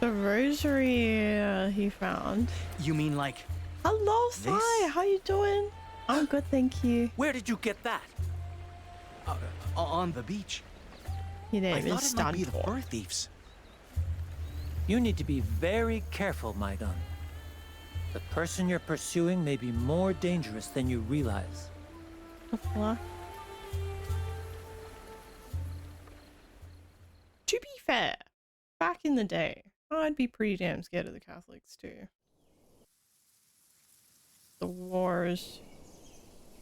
The rosary he found. You mean like... Hello, This? Sai. How you doing? I'm good, thank you. Where did you get that? on the beach? Your I name thought is it might be the Stanford. fur thieves. You need to be very careful, my gun. The person you're pursuing may be more dangerous than you realize. To be fair, back in the day, I'd be pretty damn scared of the Catholics too. The wars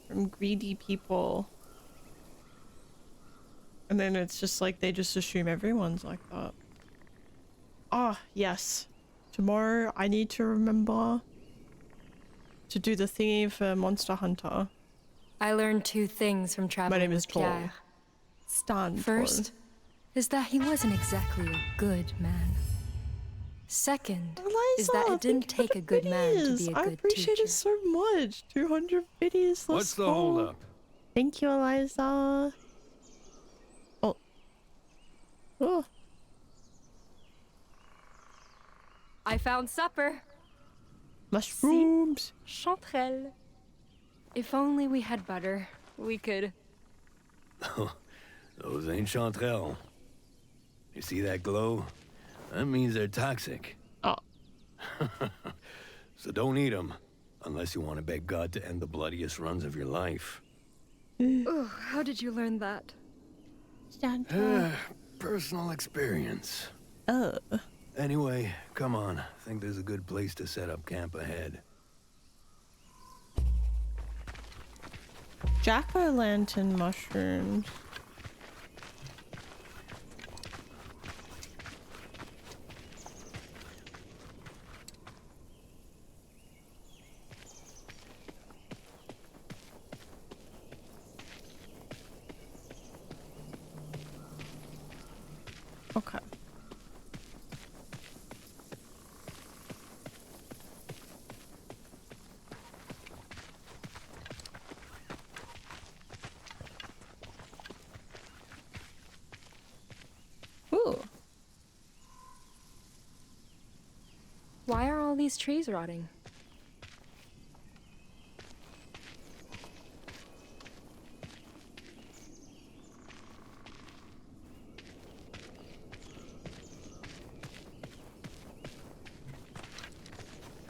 from greedy people. And then it's just like they just assume everyone's like that. Ah, yes. Tomorrow I need to remember to do the thingy for Monster Hunter. I learned two things from traveling name is with Paul. Pierre. Stand. First, is that he wasn't exactly a good man. Second is that Eliza, it didn't thank you for take the a good man to biddies. be a I good appreciate teacher. it so much. 200 biddies. Let's What's the go. holdup? Thank you, Eliza. Oh. Oh. I found supper. Mushrooms. Chanterelle. If only we had butter, we could... Those ain't chanterelle. You see that glow? That means they're toxic. Oh. So don't eat them, unless you want to beg God to end the bloodiest runs of your life. Oh, how did you learn that? Santa. Personal experience. Oh. Anyway, come on. I think there's a good place to set up camp ahead. Jack-o'-lantern mushrooms. Okay. Ooh. Why are all these trees rotting?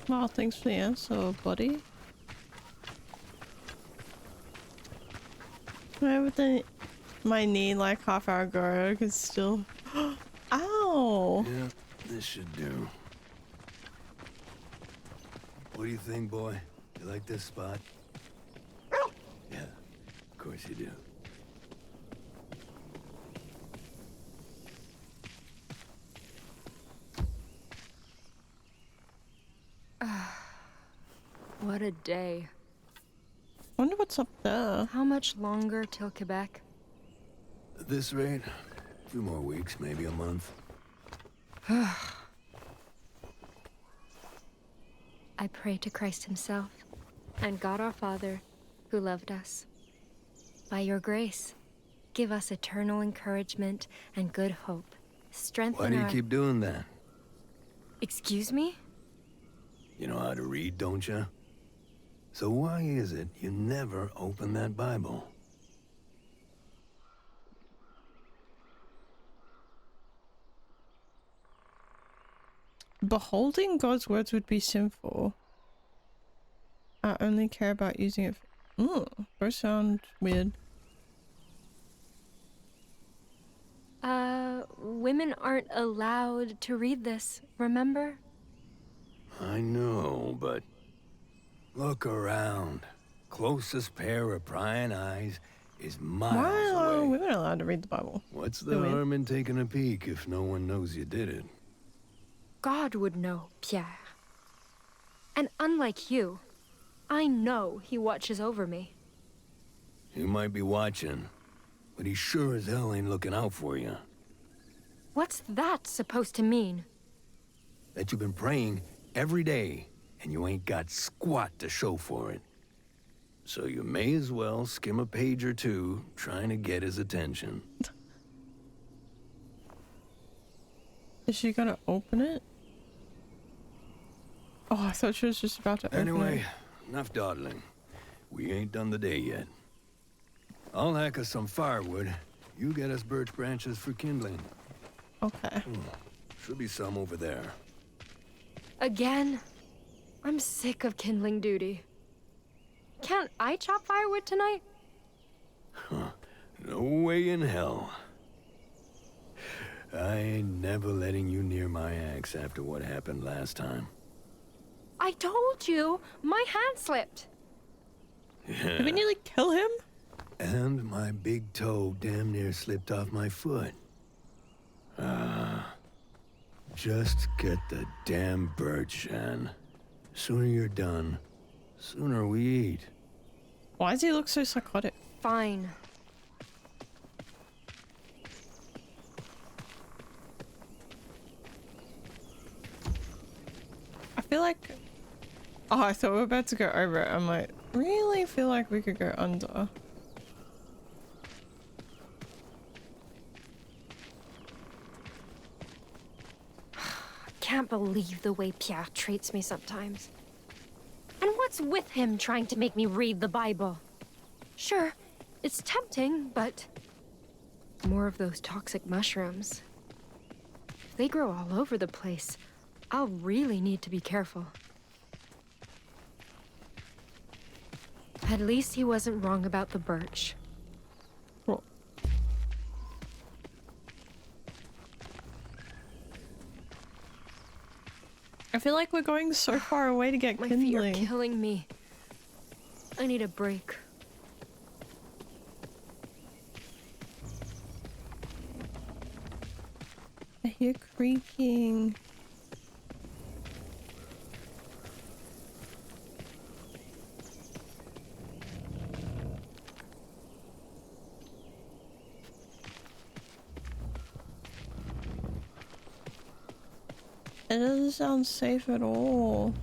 Well, thanks for the answer, buddy. Why would my knee like half hour ago could still... Ow! Yeah, this should do. What do you think, boy? You like this spot? Yeah, of course you do. What a day. Wonder what's up there. How much longer till Quebec? At this rate, a few more weeks, maybe a month. I pray to Christ himself and God our Father, who loved us. By your grace, give us eternal encouragement and good hope. Strengthen Why do you our... keep doing that? Excuse me? You know how to read, don't you? So why is it you never open that Bible? Beholding God's words would be sinful. I only care about using it for... Both sound weird. Women aren't allowed to read this, remember? I know, but... Look around. Closest pair of prying eyes is miles Why are away. women allowed to read the Bible? What's So the weird. harm in taking a peek if no one knows you did it? God would know, Pierre. And unlike you, I know he watches over me. He might be watching, but he sure as hell ain't looking out for you. What's that supposed to mean? That you've been praying every day, and you ain't got squat to show for it. So you may as well skim a page or two, trying to get his attention. Is she gonna open it? Oh, I thought she was just about to open Anyway, it. enough dawdling. We ain't done the day yet. I'll hack us some firewood. You get us birch branches for kindling. Okay. Should be some over there. Again? I'm sick of kindling duty. Can't I chop firewood tonight? No way in hell. I ain't never letting you near my axe after what happened last time. I told you, my hand slipped. Did we nearly kill him? And my big toe damn near slipped off my foot. Just get the damn birch, Shan. Sooner you're done, sooner we eat. Why does he look so psychotic? Fine. feel like... Oh, I thought we were about to go over it. I'm like, really feel like we could go under. Can't believe the way Pierre treats me sometimes. And what's with him trying to make me read the Bible? Sure, it's tempting, but... more of those toxic mushrooms. If they grow all over the place, I'll really need to be careful. At least he wasn't wrong about the birch. Cool. I feel like we're going so far away to get My kindling. feet are killing me. I need a break. I hear creaking. It doesn't sound safe at all.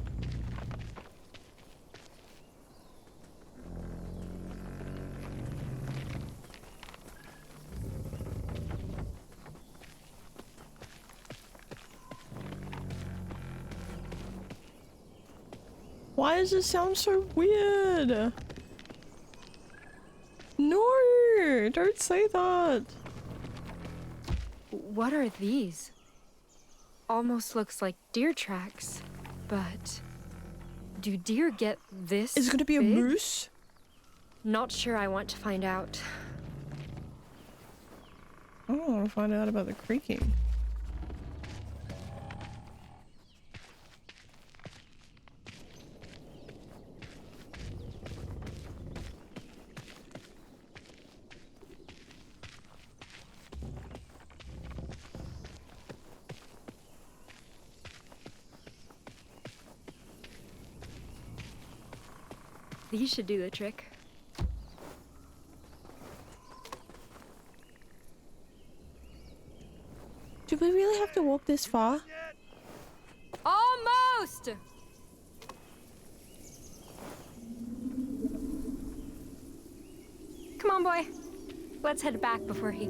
Why does it sound so weird? No, don't say that. What are these? Almost looks like deer tracks, but do deer get this Is it gonna be a big? moose? Not sure I want to find out. I want to find out about the creaking. These should do the trick. Do we really have to walk this far? Almost! Come on, boy. Let's head back before he...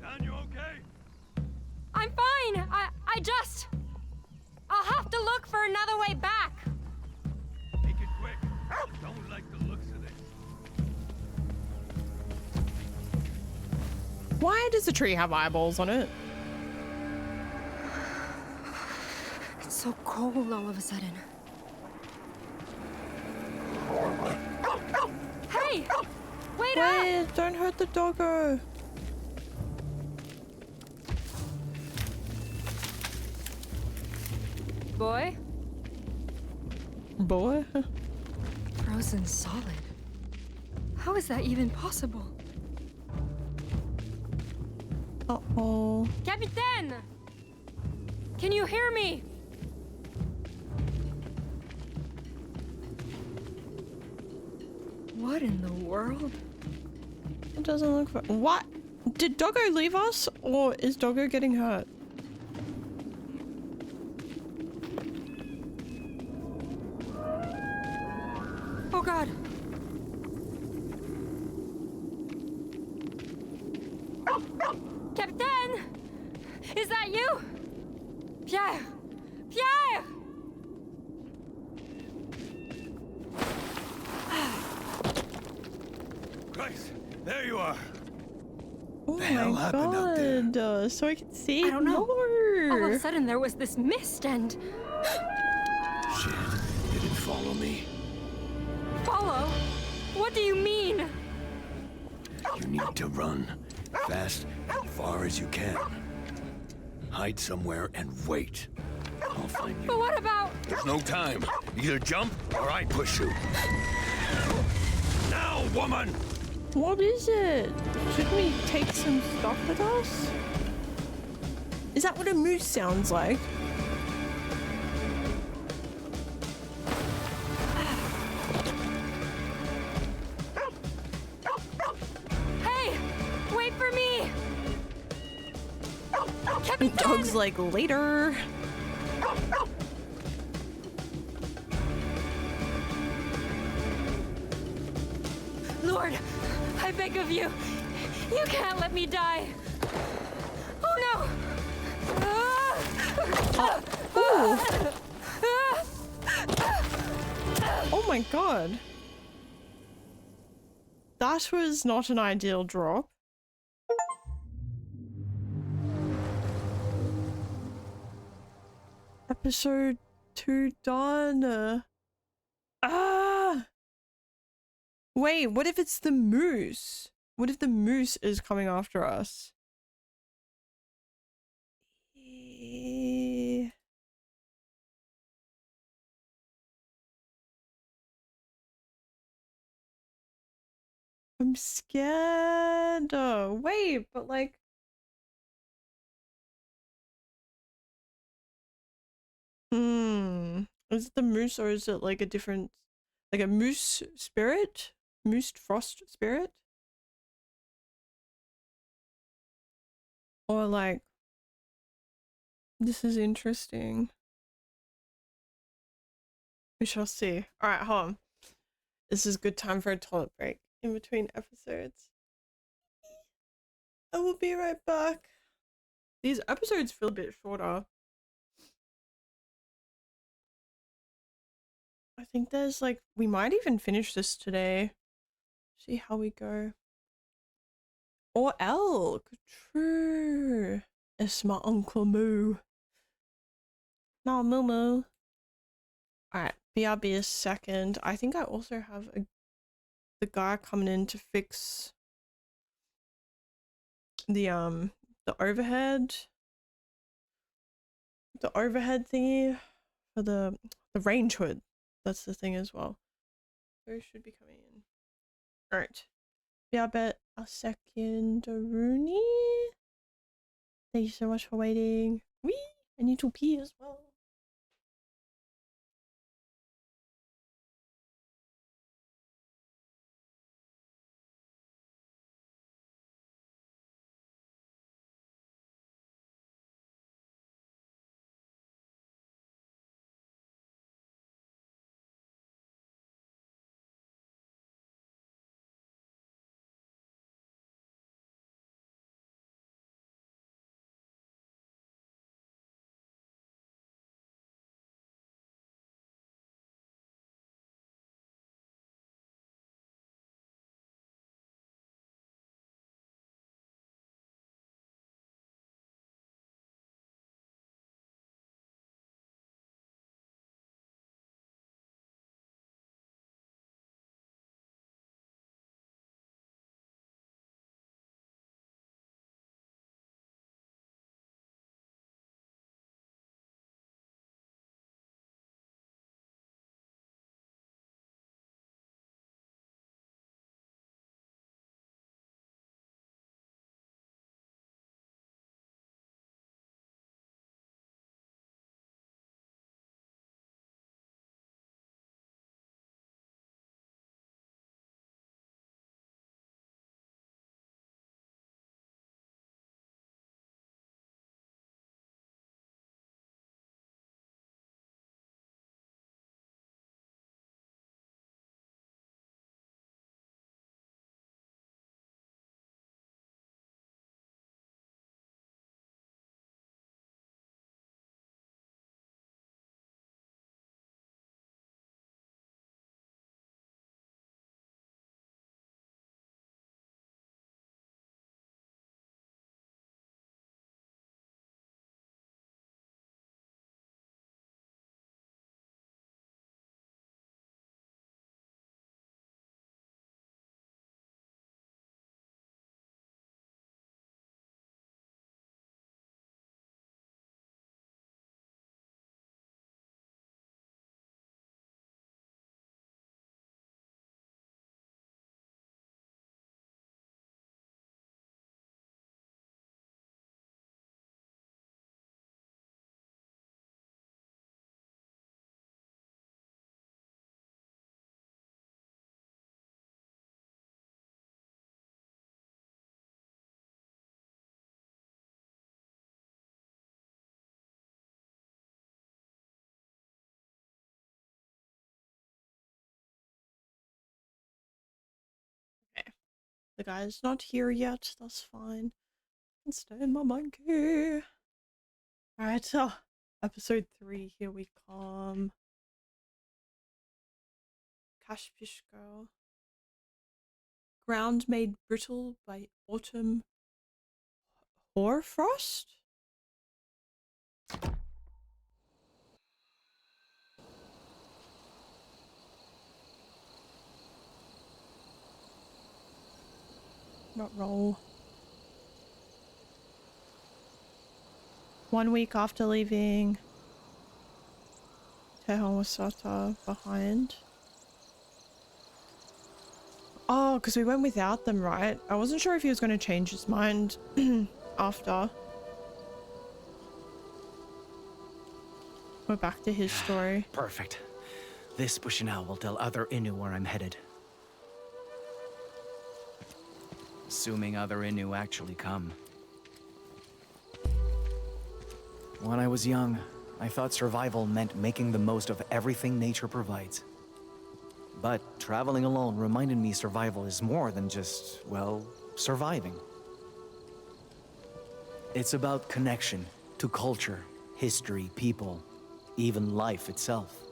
Dan, you okay? I'm fine! I just... I'll have to look for another way back! Make it quick. Don't like the looks of this. Why does the tree have eyeballs on it? It's so cold all of a sudden. Hey! Wait up! Wait, don't hurt the doggo. Boy? Boy? Frozen solid. How is that even possible? Uh-oh. Capitaine! Can you hear me? What in the world? It doesn't look... What? Did Doggo leave us? Or is Doggo getting hurt? Oh God! Capitaine! Is that you? Pierre! Pierre! Christ, there you are. Oh The hell my happened out there? god. So I can see I don't know. All of more. a sudden there was this mist and... Shit, did it follow me? Follow? What do you mean? You need to run. Fast and far as you can. Hide somewhere and wait. I'll find But you. what about... There's no time. Either jump or I push you. Now, woman! What is it? Should we take some stuff with us? Is that what a moose sounds like? guys like later. Lord, I beg of you. You can't let me die. Oh no! Oh my god. That was not an ideal drop. Episode 2 done. Ah! Wait, what if it's the moose? What if the moose is coming after us? I'm scared. Wait, but like... Is it the moose or is it like a different... Like a moose spirit? Moose frost spirit? Or like... This is interesting. We shall see. Alright, hold on. This is a good time for a toilet break in between episodes. I will be right back. These episodes feel a bit shorter. I think there's like, we might even finish this today. See how we go. Or elk. True. It's my Uncle Moo. No, Moo Moo. Alright, BRB a second. I think I also have the guy coming in to fix the overhead. The overhead thingy for the range hood. That's the thing as well. Those should be coming in. Alright. BRB a second. Rooney. Thank you so much for waiting. Wee! I need to pee as well. The guy's not here yet. That's fine. I can stay in my monkey. Alright, so episode 3. Here we come. Cashfish girl. Ground made brittle by autumn hoarfrost? Not roll. 1 week after leaving Tehawasata behind. Oh, because we went without them, right? I wasn't sure if he was going to change his mind after. We're back to his story. Perfect. This Bushinao will tell other Innu where I'm headed. Assuming other Innu actually come. When I was young, I thought survival meant making the most of everything nature provides. But traveling alone reminded me survival is more than just, well, surviving. It's about connection to culture, history, people, even life itself.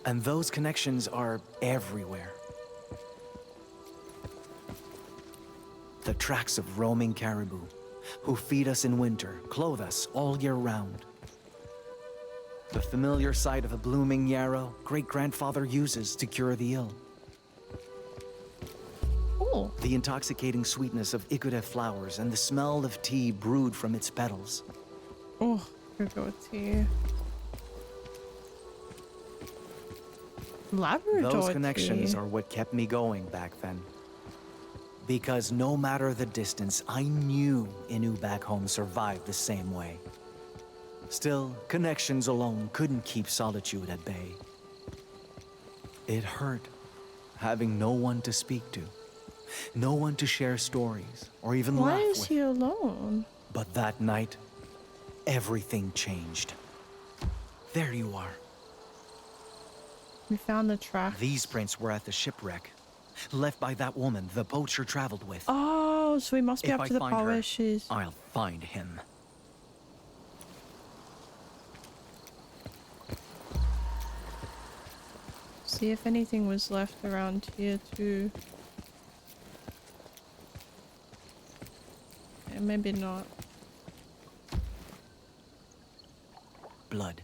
And those connections are everywhere. The tracks of roaming caribou, who feed us in winter, clothe us all year round. The familiar sight of a blooming yarrow great-grandfather uses to cure the ill. Cool. The intoxicating sweetness of ikude flowers and the smell of tea brewed from its petals. Oh, here we go with tea. Labrador Those connections tea. are what kept me going back then. Because no matter the distance, I knew Innu back home survived the same way. Still, connections alone couldn't keep solitude at bay. It hurt, having no one to speak to, no one to share stories, or even laugh Why with. is he alone? But that night, everything changed. There you are. We found the track. These prints were at the shipwreck, left by that woman the poacher traveled with. Oh, so we must be If up I to the find part her, where she's... I'll find him. See if anything was left around here too. Yeah, maybe not. Blood.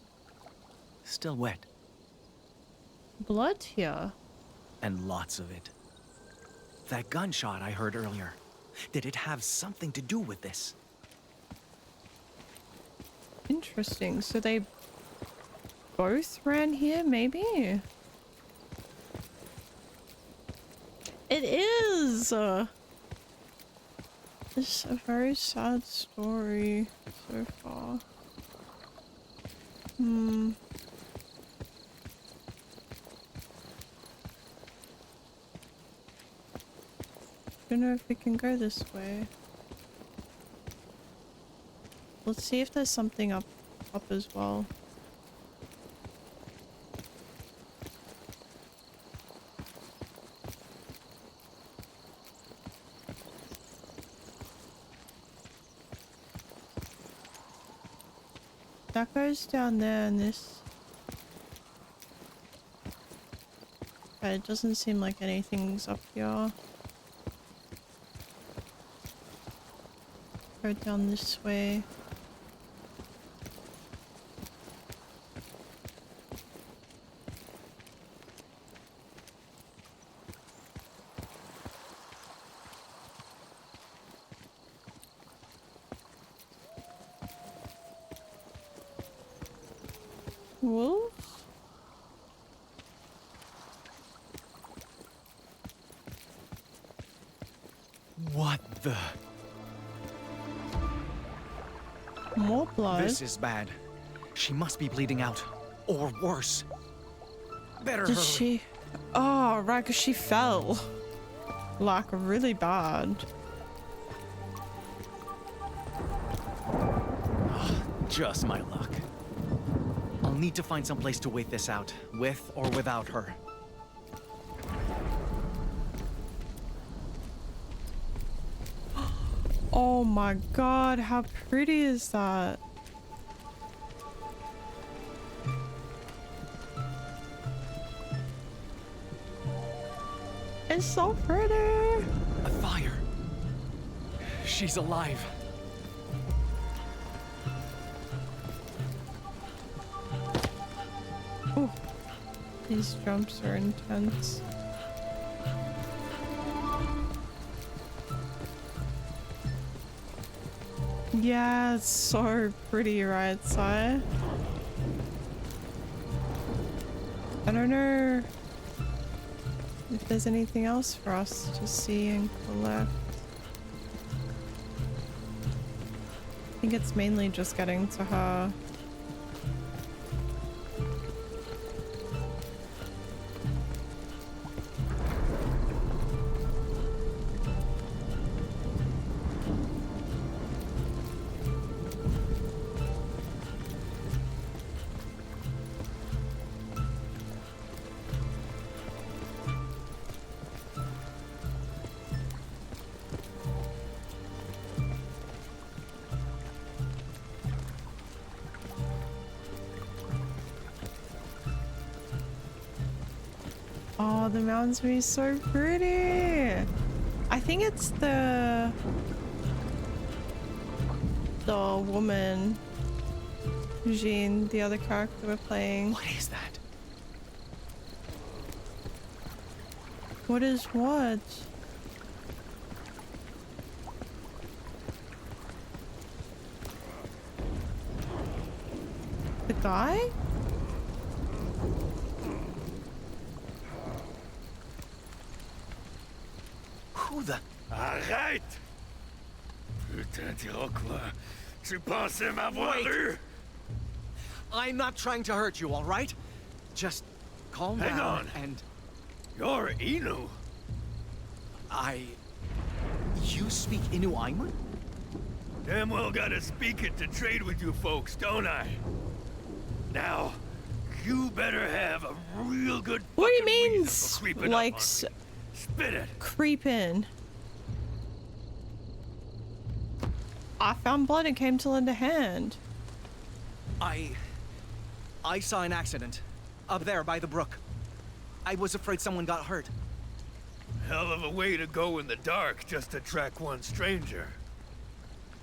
Still wet. Blood here? And lots of it. That gunshot I heard earlier. Did it have something to do with this? Interesting. So they both ran here, maybe? It is! It's a very sad story so far. Don't know if we can go this way. Let's see if there's something up as well. That goes down there and this. But it doesn't seem like anything's up here. Go down this way. Wolves? What the? More blood. This is bad. She must be bleeding out. Or worse. Better Did hurry. she? Oh, right, because she fell. Like, really bad. Just my luck. I'll need to find some place to wait this out, with or without her. Oh my god, how pretty is that? It's so pretty. A fire. She's alive. Ooh, these jumps are intense. Yeah, it's so pretty, right, Sai? I don't know if there's anything else for us to see and collect. I think it's mainly just getting to her. Oh, the mountains be so pretty. I think it's the woman, Jean, the other character we're playing. What is that? What is what? The guy? Who the? Arrête! Putain d'Iroquois, tu pensais m'avoir Wait. eu? I'm not trying to hurt you, all right? Just calm Hang down on. and You're Inu. You speak Inu Aimu? Damn well gotta speak it to trade with you folks, don't I? Now, you better have a real good What do you fucking mean, reason for creeping like, up on me. Spit it. creep in? I found blood and came to lend a hand. I saw an accident. Up there by the brook. I was afraid someone got hurt. Hell of a way to go in the dark just to track one stranger.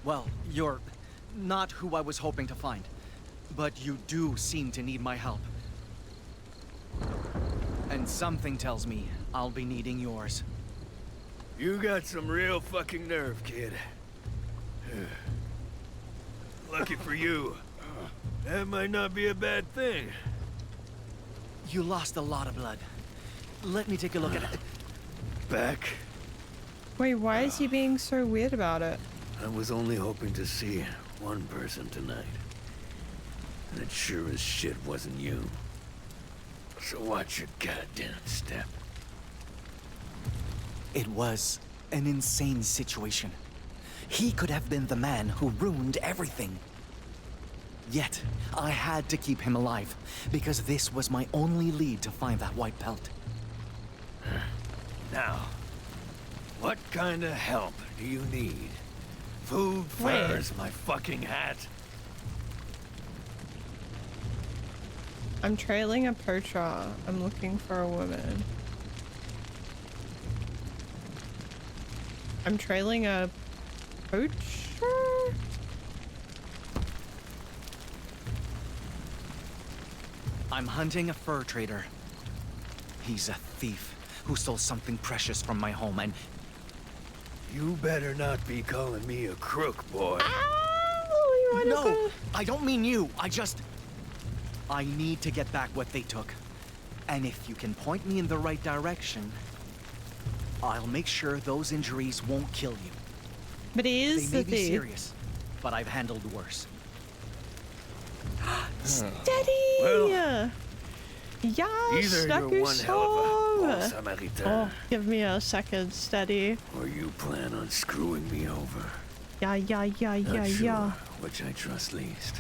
Well, you're not who I was hoping to find. But you do seem to need my help. And something tells me I'll be needing yours. You got some real fucking nerve, kid. Lucky for you. That might not be a bad thing. You lost a lot of blood. Let me take a look at it. Back? Wait, why is he being so weird about it? I was only hoping to see one person tonight. And it sure as shit wasn't you. So watch your goddamn step. It was an insane situation. He could have been the man who ruined everything. Yet, I had to keep him alive, because this was my only lead to find that white pelt. Now, what kind of help do you need? Food, Wait. furs, my fucking hat? I'm trailing a poacher. I'm looking for a woman. I'm trailing a poacher? I'm hunting a fur trader. He's a thief who stole something precious from my home, and You better not be calling me a crook, boy. no, I don't mean you. I need to get back what they took. And if you can point me in the right direction, I'll make sure those injuries won't kill you. But he They is may the be thief. serious, but I've handled worse. Steady! Well, yeah, Either you're one hell of a bon Samaritan, Oh, give me a second, steady. or you plan on screwing me over. Yeah, yeah, yeah, Not yeah, sure yeah. which I trust least.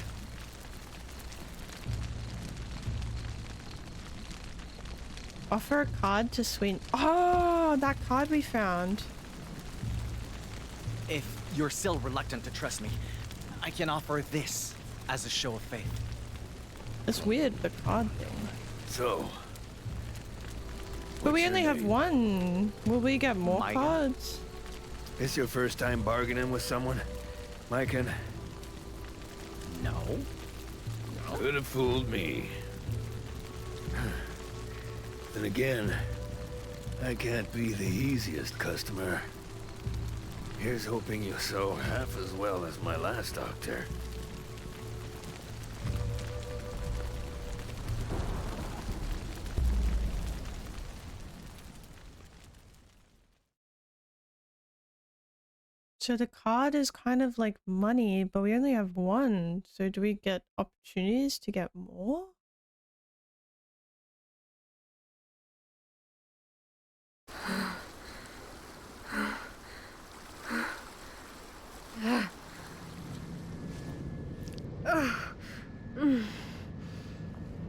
Offer a card to sweeten. Oh, that card we found. If you're still reluctant to trust me, I can offer this as a show of faith. It's weird, the card thing. So. But we what's only your have name? one. Will we get more Micah? cards? This your first time bargaining with someone, Micah? No. Could have fooled me. Then again, I can't be the easiest customer. Here's hoping you sew half as well as my last doctor. So the card is kind of like money, but we only have one. So do we get opportunities to get more?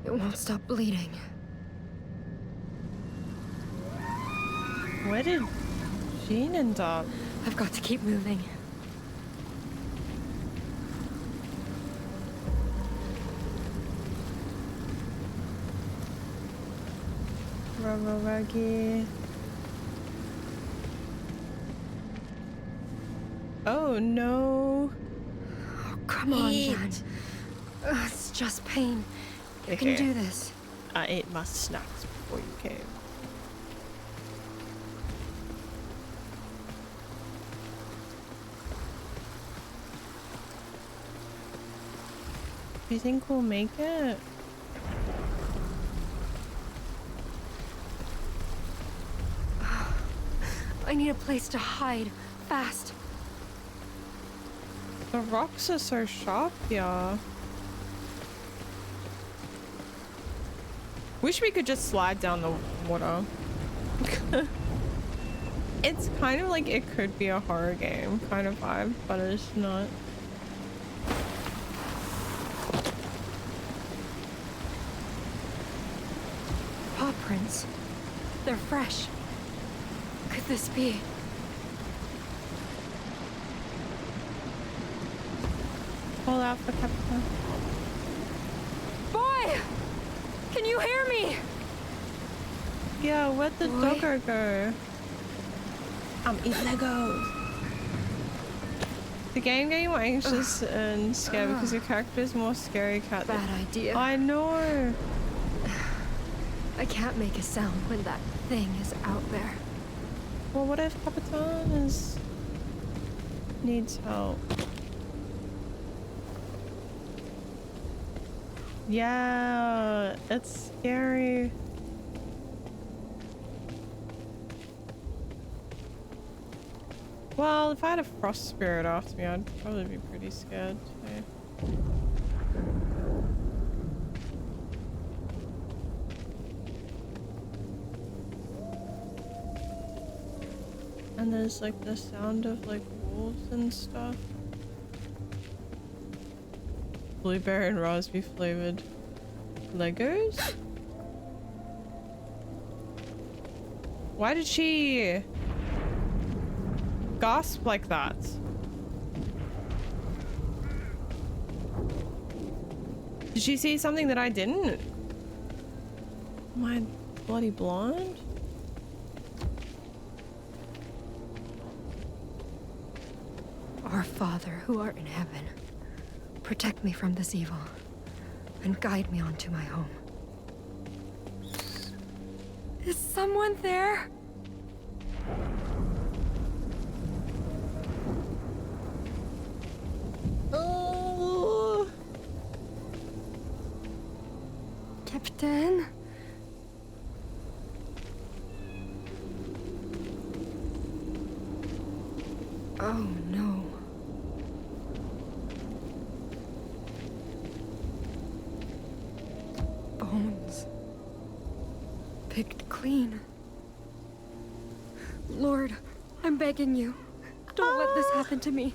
It won't stop bleeding. Where did Jean end up? I've got to keep moving. Raggy. Oh no. Oh, come on, Jan. It's just pain. You can do this. I ate my snacks before you came. Do you think we'll make it? I need a place to hide. Fast. The rocks are so sharp here. Wish we could just slide down the water. It's kind of like it could be a horror game kind of vibe, but it's not. Paw prints. They're fresh. Could this be? Call out for Captain. Boy! Can you hear me? Yeah, where'd the Boy. doggo go? I'm eating Legos. The game getting more anxious and scared because your character is more scary cat. Bad idea. I know. I can't make a sound when that thing is out there. Well, what if Capitan needs help? Yeah, it's scary. Well, if I had a frost spirit after me, I'd probably be pretty scared too. And there's like the sound of like wolves and stuff. Blueberry and raspberry flavored Legos? Why did she gasp like that? Did she see something that I didn't? Am I bloody blind? Our Father, who art in heaven, protect me from this evil, and guide me on to my home. Is someone there? Oh, Captain? Oh no. Bones. Picked clean. Lord, I'm begging you. Don't let this happen to me.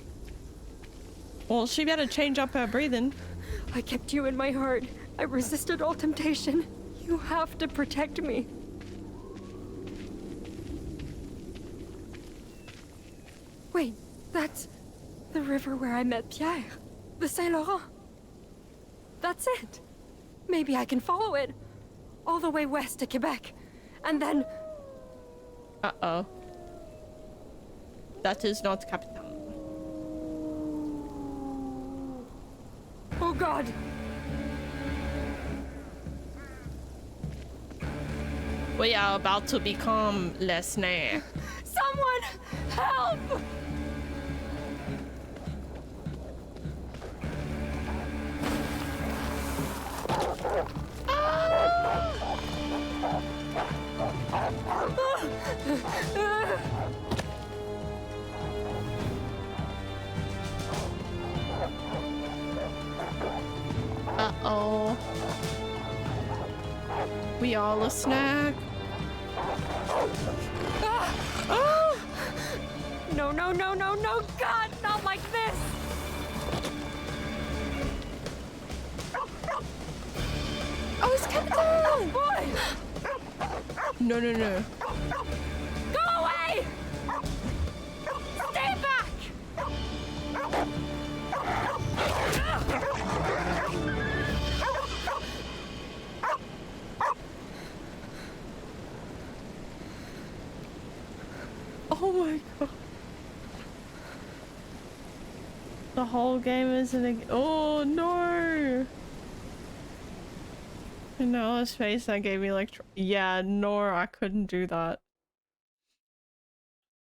well, she better change up her breathing. I kept you in my heart. I resisted all temptation. You have to protect me. Wait, that's The river where I met Pierre. The Saint Laurent. That's it. Maybe I can follow it. All the way west to Quebec. And then... Uh-oh. That is not capital. Oh God! We are about to become Lesnar. Someone help! Uh-oh. We all a snack. Oh! No, no, no, no, no, God, not like this! Oh, it's Captain! Oh, boy! No, no, no. Go away! Stay back! Oh my god. The whole game isn't a... Oh no! I know his face that gave me like... Yeah, no, I couldn't do that.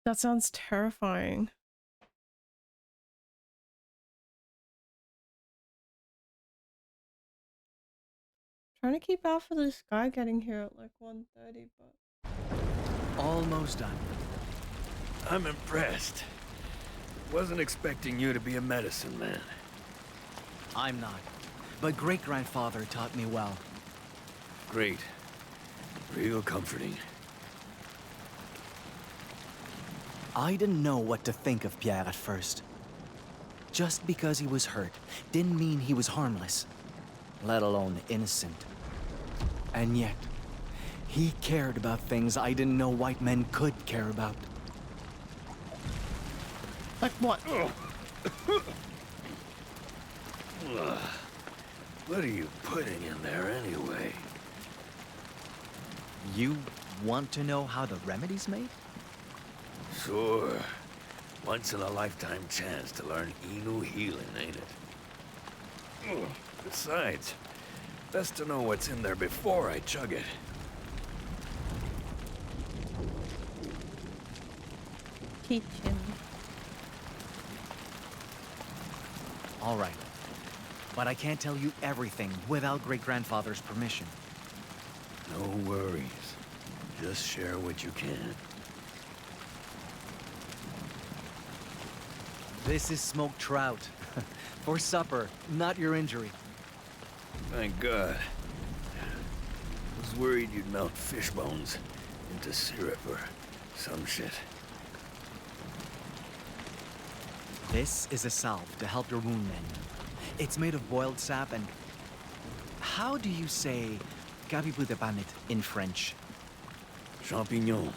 That sounds terrifying. Trying to keep out for this guy getting here at like 1:30, but... Almost done. I'm impressed. Wasn't expecting you to be a medicine man. I'm not. But great-grandfather taught me well. Great. Real comforting. I didn't know what to think of Pierre at first. Just because he was hurt didn't mean he was harmless, let alone innocent. And yet, he cared about things I didn't know white men could care about. Like what? What are you putting in there anyway? You want to know how the remedy's made? Sure. Once-in-a-lifetime chance to learn Inu healing, ain't it? Besides, best to know what's in there before I chug it. Teach him. All right. But I can't tell you everything without great-grandfather's permission. No worries. Just share what you can. This is smoked trout. For supper, not your injury. Thank God. Was worried you'd melt fish bones into syrup or some shit. This is a salve to help your wound mend. It's made of boiled sap and... How do you say "gabibu de banit" in French? Champignon.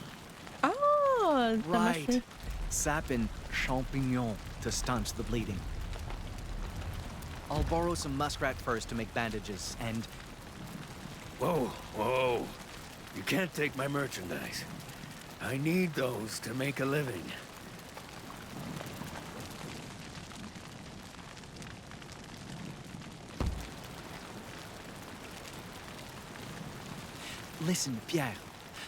Oh, that must Right. be- Sap and champignon to staunch the bleeding. I'll borrow some muskrat first to make bandages, and... Whoa, whoa. You can't take my merchandise. I need those to make a living. Listen, Pierre.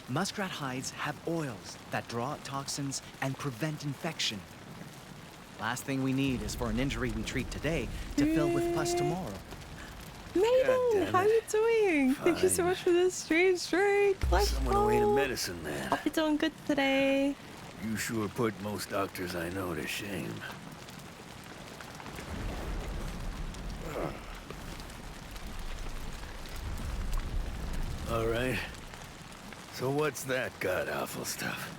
Muskrat hides have oils that draw out toxins and prevent infection. Last thing we need is for an injury we treat today to fill with pus tomorrow. Maiden, damn how it. you doing? Thank you so Fine. much for this stream streak. Let's Someone who ain't a go. medicine man. Hope you're doing good today. You sure put most doctors I know to shame. All right. So what's that god-awful stuff?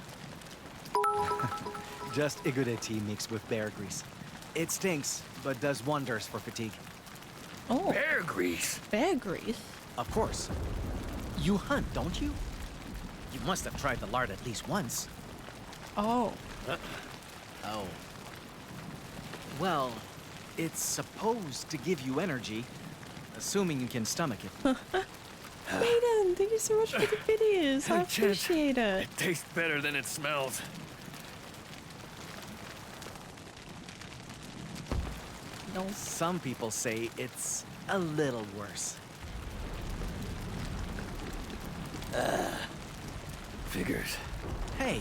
Just Igude tea mixed with bear grease. It stinks, but does wonders for fatigue. Oh, Bear grease. bear grease. Of course. You hunt, don't you? You must have tried the lard at least once. Oh, Oh. Well, it's supposed to give you energy, assuming you can stomach it. Maiden, thank you so much for the videos. I appreciate it. It tastes better than it smells. No. Some people say it's a little worse. Figures. Hey,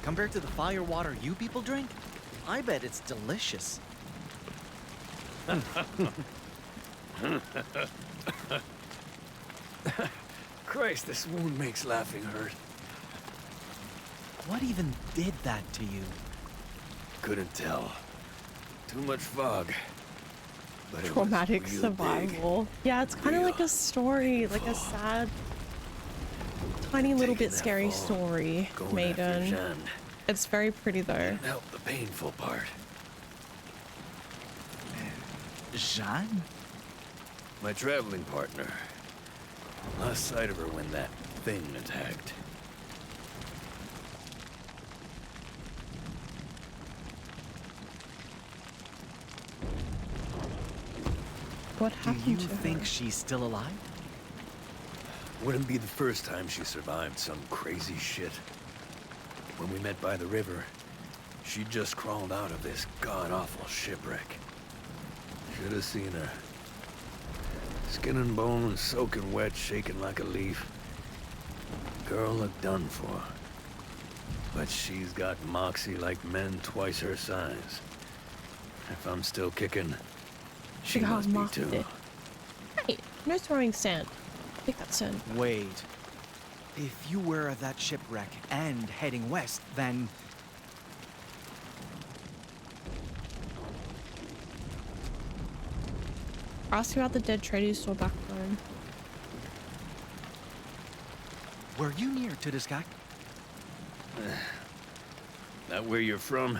compared to the fire water you people drink, I bet it's delicious. Christ, this wound makes laughing hurt. What even did that to you? Couldn't tell. Too much fog. But it was Traumatic real survival. Yeah, it's kind of like a story, like a sad, tiny little Taking bit that scary fall, story, big. Going Maiden. after Jeanne It's very pretty though. didn't help the painful part. Jeanne? My traveling partner. Lost sight of her when that thing attacked. What Do happened you to think her? she's still alive? Wouldn't be the first time she survived some crazy shit. When we met by the river, she just crawled out of this god-awful shipwreck. Should have seen her. Skin and bones, soaking wet, shaking like a leaf. Girl looked done for. But she's got moxie like men twice her size. If I'm still kicking, she got must be moxie. too. Hey, no throwing sand. Take that sand. Wait. If you were at that shipwreck and heading west, then... Ask about the dead trader you saw back home. Were you near to this guy? Not where you're from.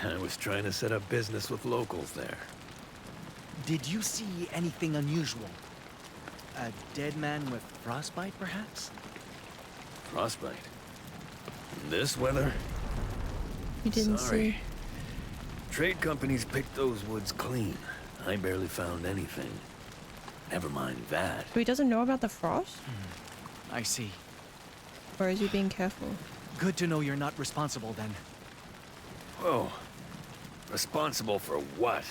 I was trying to set up business with locals there. Did you see anything unusual? A dead man with frostbite, perhaps? Frostbite. In this weather? You didn't Sorry. see. Trade companies picked those woods clean. I barely found anything. Never mind that. So he doesn't know about the frost? I see. Or is he being careful? Good to know you're not responsible then. Whoa. Responsible for what?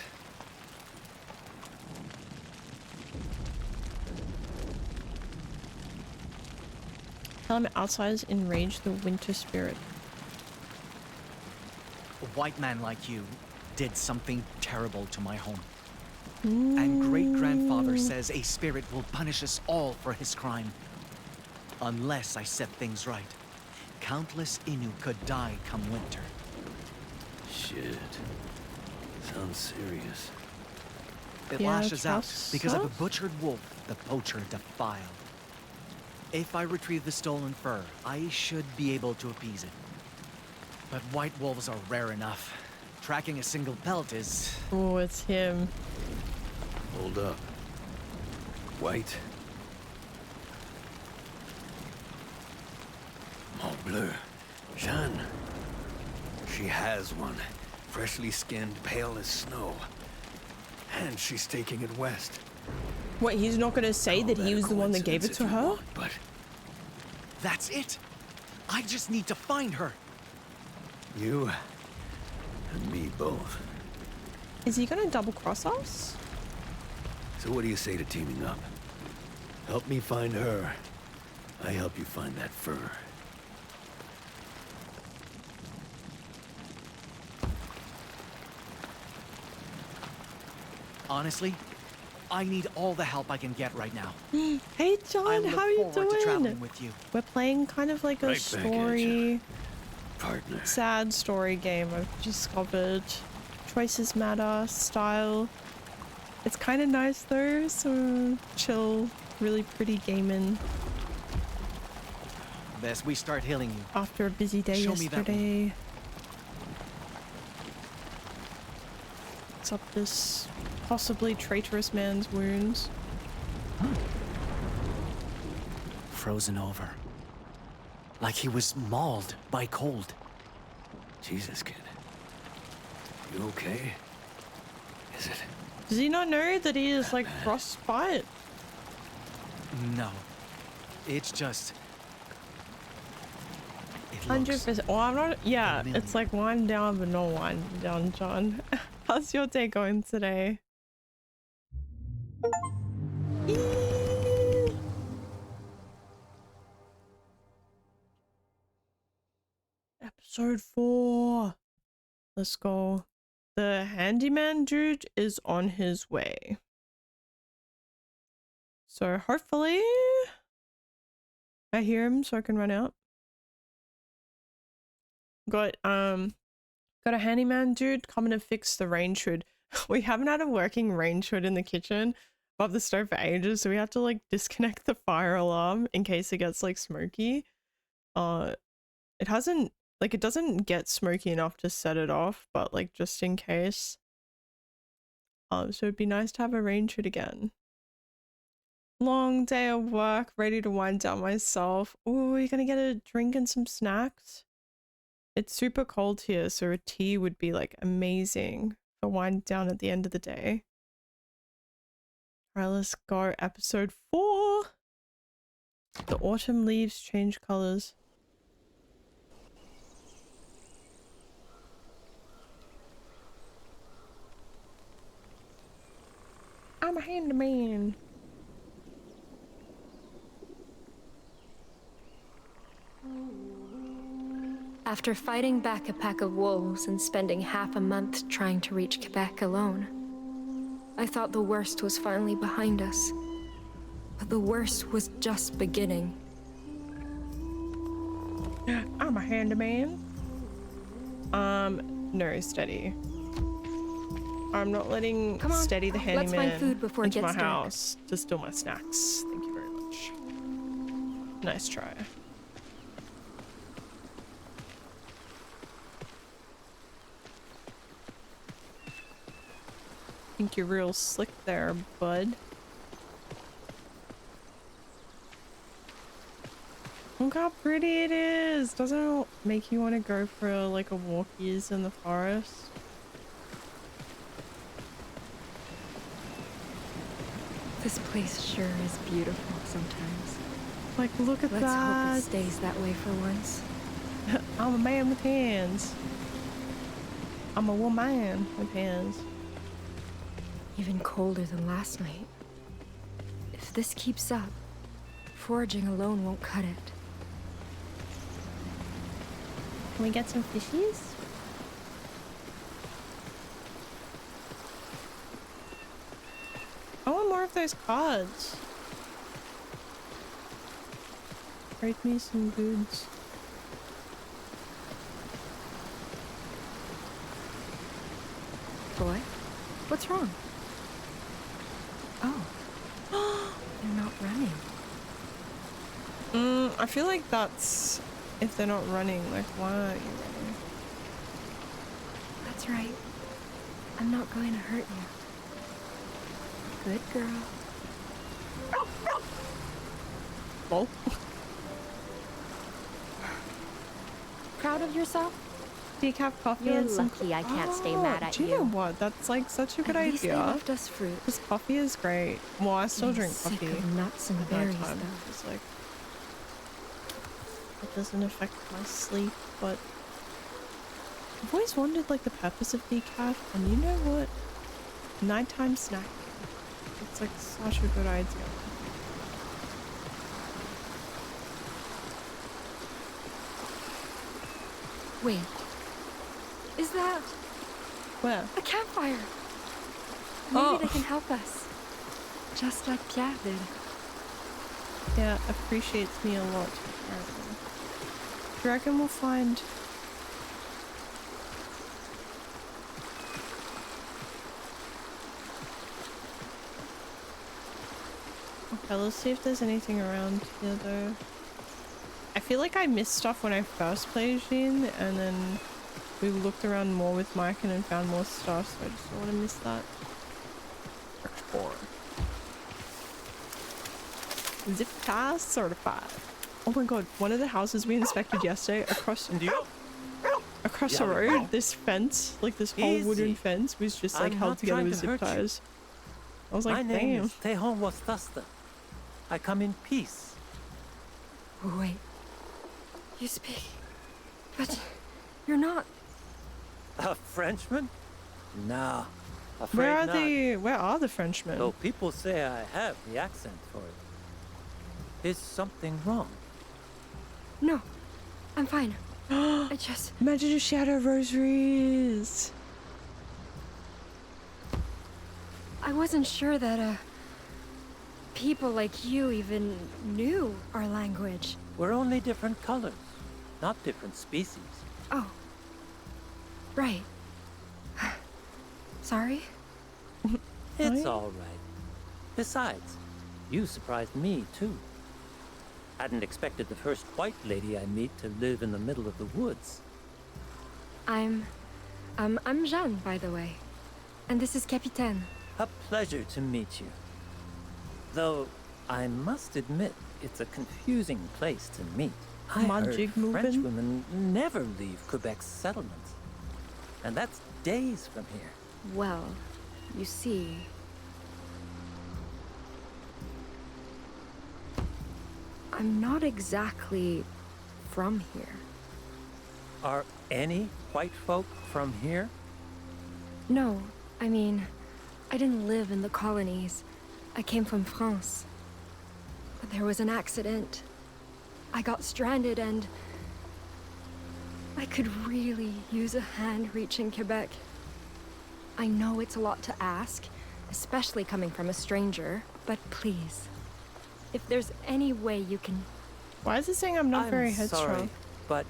Tell him outsiders enrage the winter spirit. A white man like you did something terrible to my home. And great-grandfather says a spirit will punish us all for his crime. Unless I set things right. Countless Innu could die come winter. Shit. Sounds serious. It Yeah, lashes out trust because of a us? butchered wolf the poacher defiled. If I retrieve the stolen fur, I should be able to appease it. But white wolves are rare enough. Tracking a single pelt is... Oh, it's him. Hold up. White? Oh, bleu. Jeanne. She has one. Freshly skinned, pale as snow. And she's taking it west. Wait, he's not gonna say Call that he a was the one that gave it coincidence to if you her? want, but That's it! I just need to find her! you and me both. Is he gonna double cross us? So what do you say to teaming up? Help me find her. I help you find that fur. Honestly, I need all the help I can get right now. Hey I John, look how are you forward to traveling doing? with you. We're playing kind of like a Right back at ya. story, Partner. sad story game I've discovered. Choices matter, style. It's kind of nice though, so chill, really pretty gaming Best we start healing you. after a busy day Show me that yesterday. What's up this possibly traitorous man's wounds? Frozen over. Like he was mauled by cold. Jesus, kid. You okay? Does he not know that he is like frostbite? No. It's just... It looks 100%. Well, I'm not. Yeah, familiar. it's like wind down, but no wind down, John. How's your day going today? Eee. Episode 4. Let's go. The handyman dude is on his way. So hopefully I hear him so I can run out. Got a handyman dude coming to fix the range hood. We haven't had a working range hood in the kitchen above the stove for ages, so we have to like disconnect the fire alarm in case it gets like smoky. It hasn't, like, it doesn't get smoky enough to set it off, but like just in case. So it'd be nice to have a range hood again. Long day of work, ready to wind down myself. Oh, you're gonna get a drink and some snacks? It's super cold here, so a tea would be like amazing for wind down at the end of the day. Alright, let's go. Episode 4. The autumn leaves change colors. I'm a handyman. After fighting back a pack of wolves and spending half a month trying to reach Quebec alone, I thought the worst was finally behind us. But the worst was just beginning. I'm a handyman. No, Steady. I'm not letting Come on, Steady the let's handyman find food before it into my gets dark. house to steal my snacks. Thank you very much. Nice try. Think you're real slick there, bud. Look how pretty it is! Doesn't it make you want to go for like a walkies in the forest? This place sure is beautiful sometimes. Like, look at Let's hope that! it stays that way for once. I'm a man with hands. I'm a woman with hands. Even colder than last night. If this keeps up, foraging alone won't cut it. Can we get some fishies? I want more of those cards. Trade me some goods. Boy, what's wrong? Oh, they're not running. I feel like that's if they're not running. Like, why aren't you running? That's right. I'm not going to hurt you. Good girl. Oh. Proud of yourself? Decaf coffee You're and some. lucky I can't stay mad at Do you know you. what? That's like such a good At least they idea. left us fruit. Because coffee is great. Well, I still Getting drink sick coffee of nuts and at berries, night time. though. It's like it doesn't affect my sleep, but I've always wondered like the purpose of decaf. And you know what? Nighttime snack. It's like such a good idea. Wait. Is that Where? a campfire? Maybe Oh. they can help us. Just like Pierre did. Yeah, appreciates me a lot. Apparently. Do you reckon we'll find? Okay, let's see if there's anything around here though. I feel like I missed stuff when I first played Jean, and then we looked around more with Mike and then found more stuff, so I just don't want to miss that. Explore. Zip tie certified. Oh my god, one of the houses we inspected yesterday across the road, this fence, like this whole wooden Easy. fence was just like I'm held not together trying with to zip hurt you. ties. I was My like, name damn. is Tehon Wastasta. I come in peace. Wait. You speak. But you're not. A Frenchman? Nah, afraid Where are not. where are the Frenchmen? Though people say I have the accent for it. Is something wrong? No. I'm fine. I just. Imagine if she had her rosaries. I wasn't sure that, people like you even knew our language. We're only different colors, not different species. Oh. Right. Sorry? It's Right? all right. Besides, you surprised me too. Hadn't expected the first white lady I meet to live in the middle of the woods. I'm Jeanne, by the way. And this is Capitaine. A pleasure to meet you. Though, I must admit, it's a confusing place to meet. I heard Magic moving. French women never leave Quebec's settlements. And that's days from here. Well, you see. I'm not exactly from here. Are any white folk from here? No, I mean, I didn't live in the colonies. I came from France. But there was an accident. I got stranded and I could really use a hand reaching Quebec. I know it's a lot to ask, especially coming from a stranger, but please, if there's any way you can... Why is it saying I'm not very sorry, headstrong? but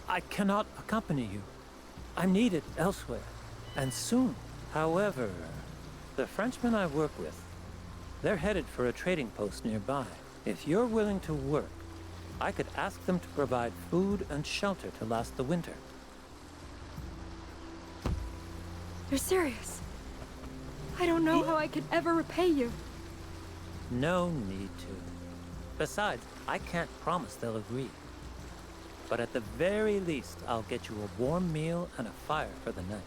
I cannot accompany you. I'm needed elsewhere, and soon. However, the Frenchmen I work with, they're headed for a trading post nearby. If you're willing to work, I could ask them to provide food and shelter to last the winter. You're serious? I don't know how I could ever repay you. No need to. Besides, I can't promise they'll agree. But at the very least, I'll get you a warm meal and a fire for the night.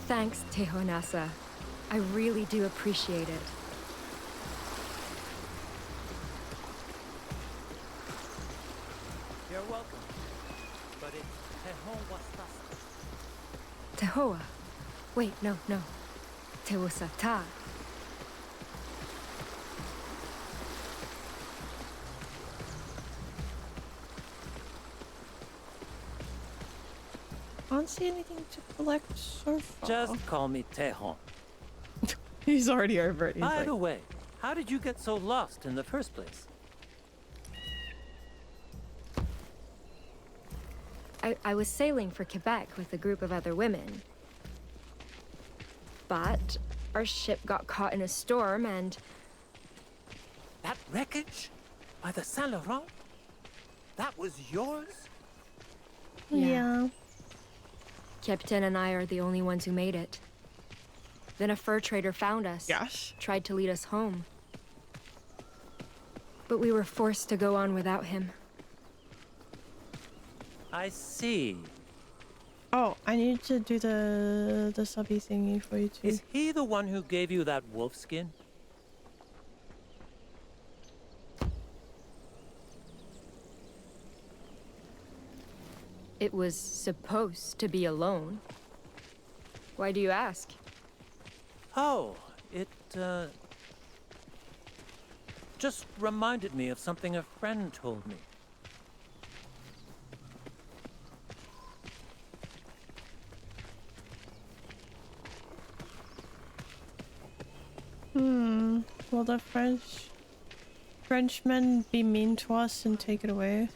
Thanks, Tehonasa. I really do appreciate it. You're welcome. But it's Tehon Wastasta. Tehoa. Wait, no. Teosata. I don't see anything to collect so far. Just call me Tehon. He's already over it. He's By like, the way, how did you get so lost in the first place? I was sailing for Quebec with a group of other women. But our ship got caught in a storm and... That wreckage? By the Saint Laurent? That was yours? yeah. Captain and I are the only ones who made it. Then a fur trader found us. Yes. Tried to lead us home. But we were forced to go on without him. I see. Oh, I need to do the subby thingy for you too. Is he the one who gave you that wolf skin? It was supposed to be alone. Why do you ask? Oh, it, just reminded me of something a friend told me. Will the Frenchmen be mean to us and take it away?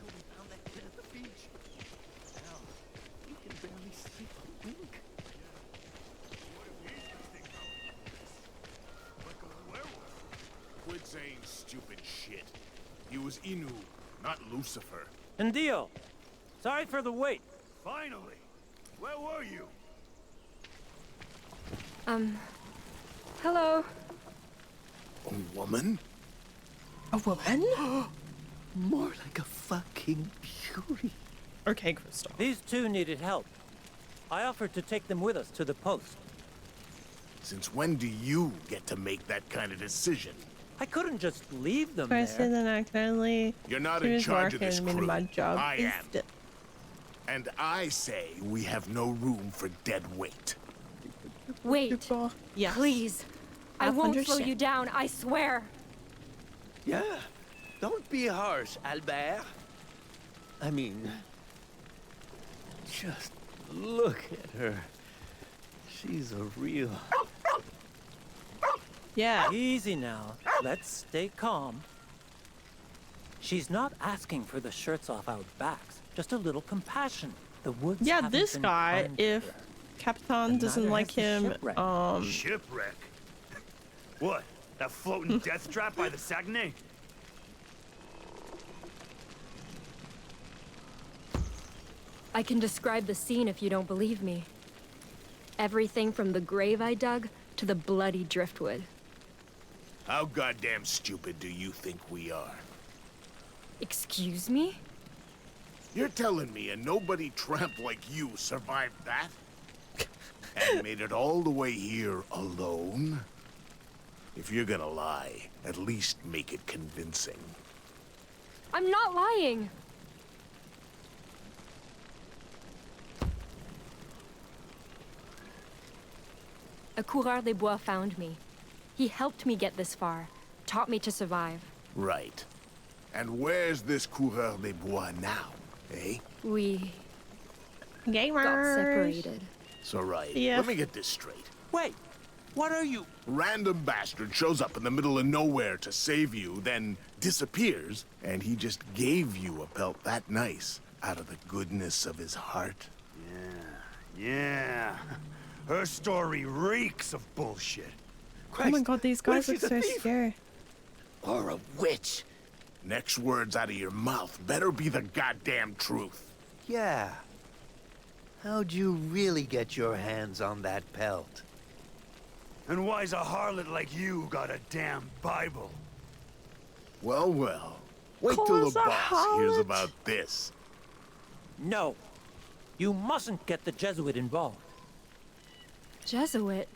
Quit saying stupid shit. He was Inu, not Lucifer. Indio, sorry for the wait. Finally! Where were you? Hello? A woman? A woman? More like a fucking beauty. Okay, Kristoff. These two needed help. I offered to take them with us to the post. Since when do you get to make that kind of decision? I couldn't just leave them First there. and then accidentally You're not do in his charge work of this and mean crew. my job I is am. And I say we have no room for dead weight. Wait, Yes. please. I won't slow 100%. you down, I swear. Yeah. Don't be harsh, Albert. I mean, just look at her. She's a real... Yeah. Easy now. Let's stay calm. She's not asking for the shirts off our backs. Just a little compassion. The woods Yeah, haven't this been guy, kind if here. Capitan And doesn't neither like has the him, shipwreck. Shipwreck? What? That floating death trap by the Saguenay? I can describe the scene if you don't believe me. Everything from the grave I dug to the bloody driftwood. How goddamn stupid do you think we are? Excuse me? You're telling me a nobody tramp like you survived that? And made it all the way here alone? If you're gonna lie, at least make it convincing. I'm not lying. A coureur des bois found me. He helped me get this far, taught me to survive. Right. And where's this coureur des bois now, eh? We Gamers. got separated. So right, Yeah. let me get this straight. Wait, what are you? Random bastard shows up in the middle of nowhere to save you, then disappears, and he just gave you a pelt that nice out of the goodness of his heart. Yeah. Her story reeks of bullshit. Oh my god, these guys what look if she's a so thief? scary. Or a witch. Next words out of your mouth better be the goddamn truth. Yeah. How'd you really get your hands on that pelt? And why's a harlot like you got a damn Bible? Well, well. Wait Call till us the a boss hears harlot. about this. No. You mustn't get the Jesuit involved. Jesuit?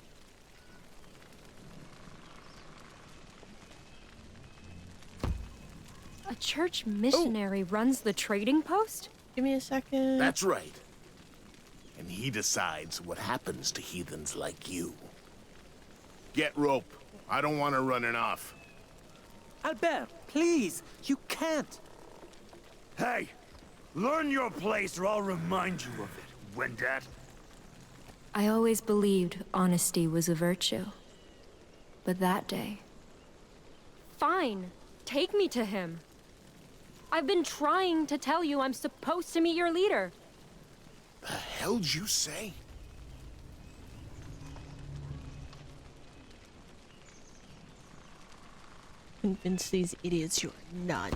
A church missionary runs the trading post? Give me a second. That's right. And he decides what happens to heathens like you. Get rope. I don't want her running off. Albert, please, you can't. Hey, learn your place or I'll remind you of it, Wendat. I always believed honesty was a virtue. But that day... Fine, take me to him. I've been trying to tell you I'm supposed to meet your leader. The hell'd you say? Convince these idiots you're none.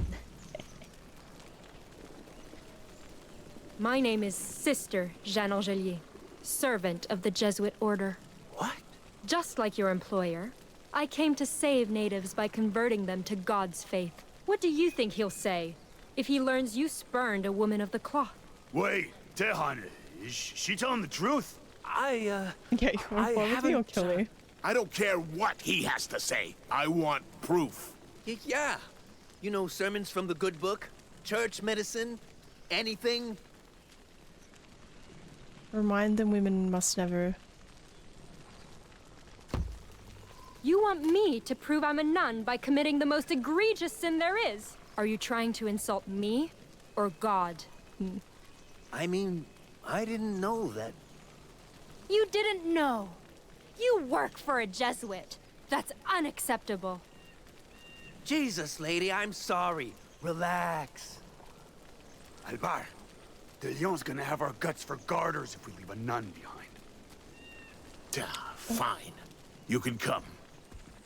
My name is Sister Jeanne Angelier, servant of the Jesuit order. What? Just like your employer, I came to save natives by converting them to God's faith. What do you think he'll say if he learns you spurned a woman of the cloth? Wait, Tehan, is she telling the truth? I Yeah, you want to follow me or kill me? I don't care what he has to say. I want proof. Yeah. You know, sermons from the good book, church medicine, anything. Remind them women must never. You want me to prove I'm a nun by committing the most egregious sin there is? Are you trying to insult me or God? I mean, I didn't know that. You didn't know. You work for a Jesuit. That's unacceptable. Jesus, lady, I'm sorry. Relax. Alvar, De Leon's gonna have our guts for garters if we leave a nun behind. Fine. You can come.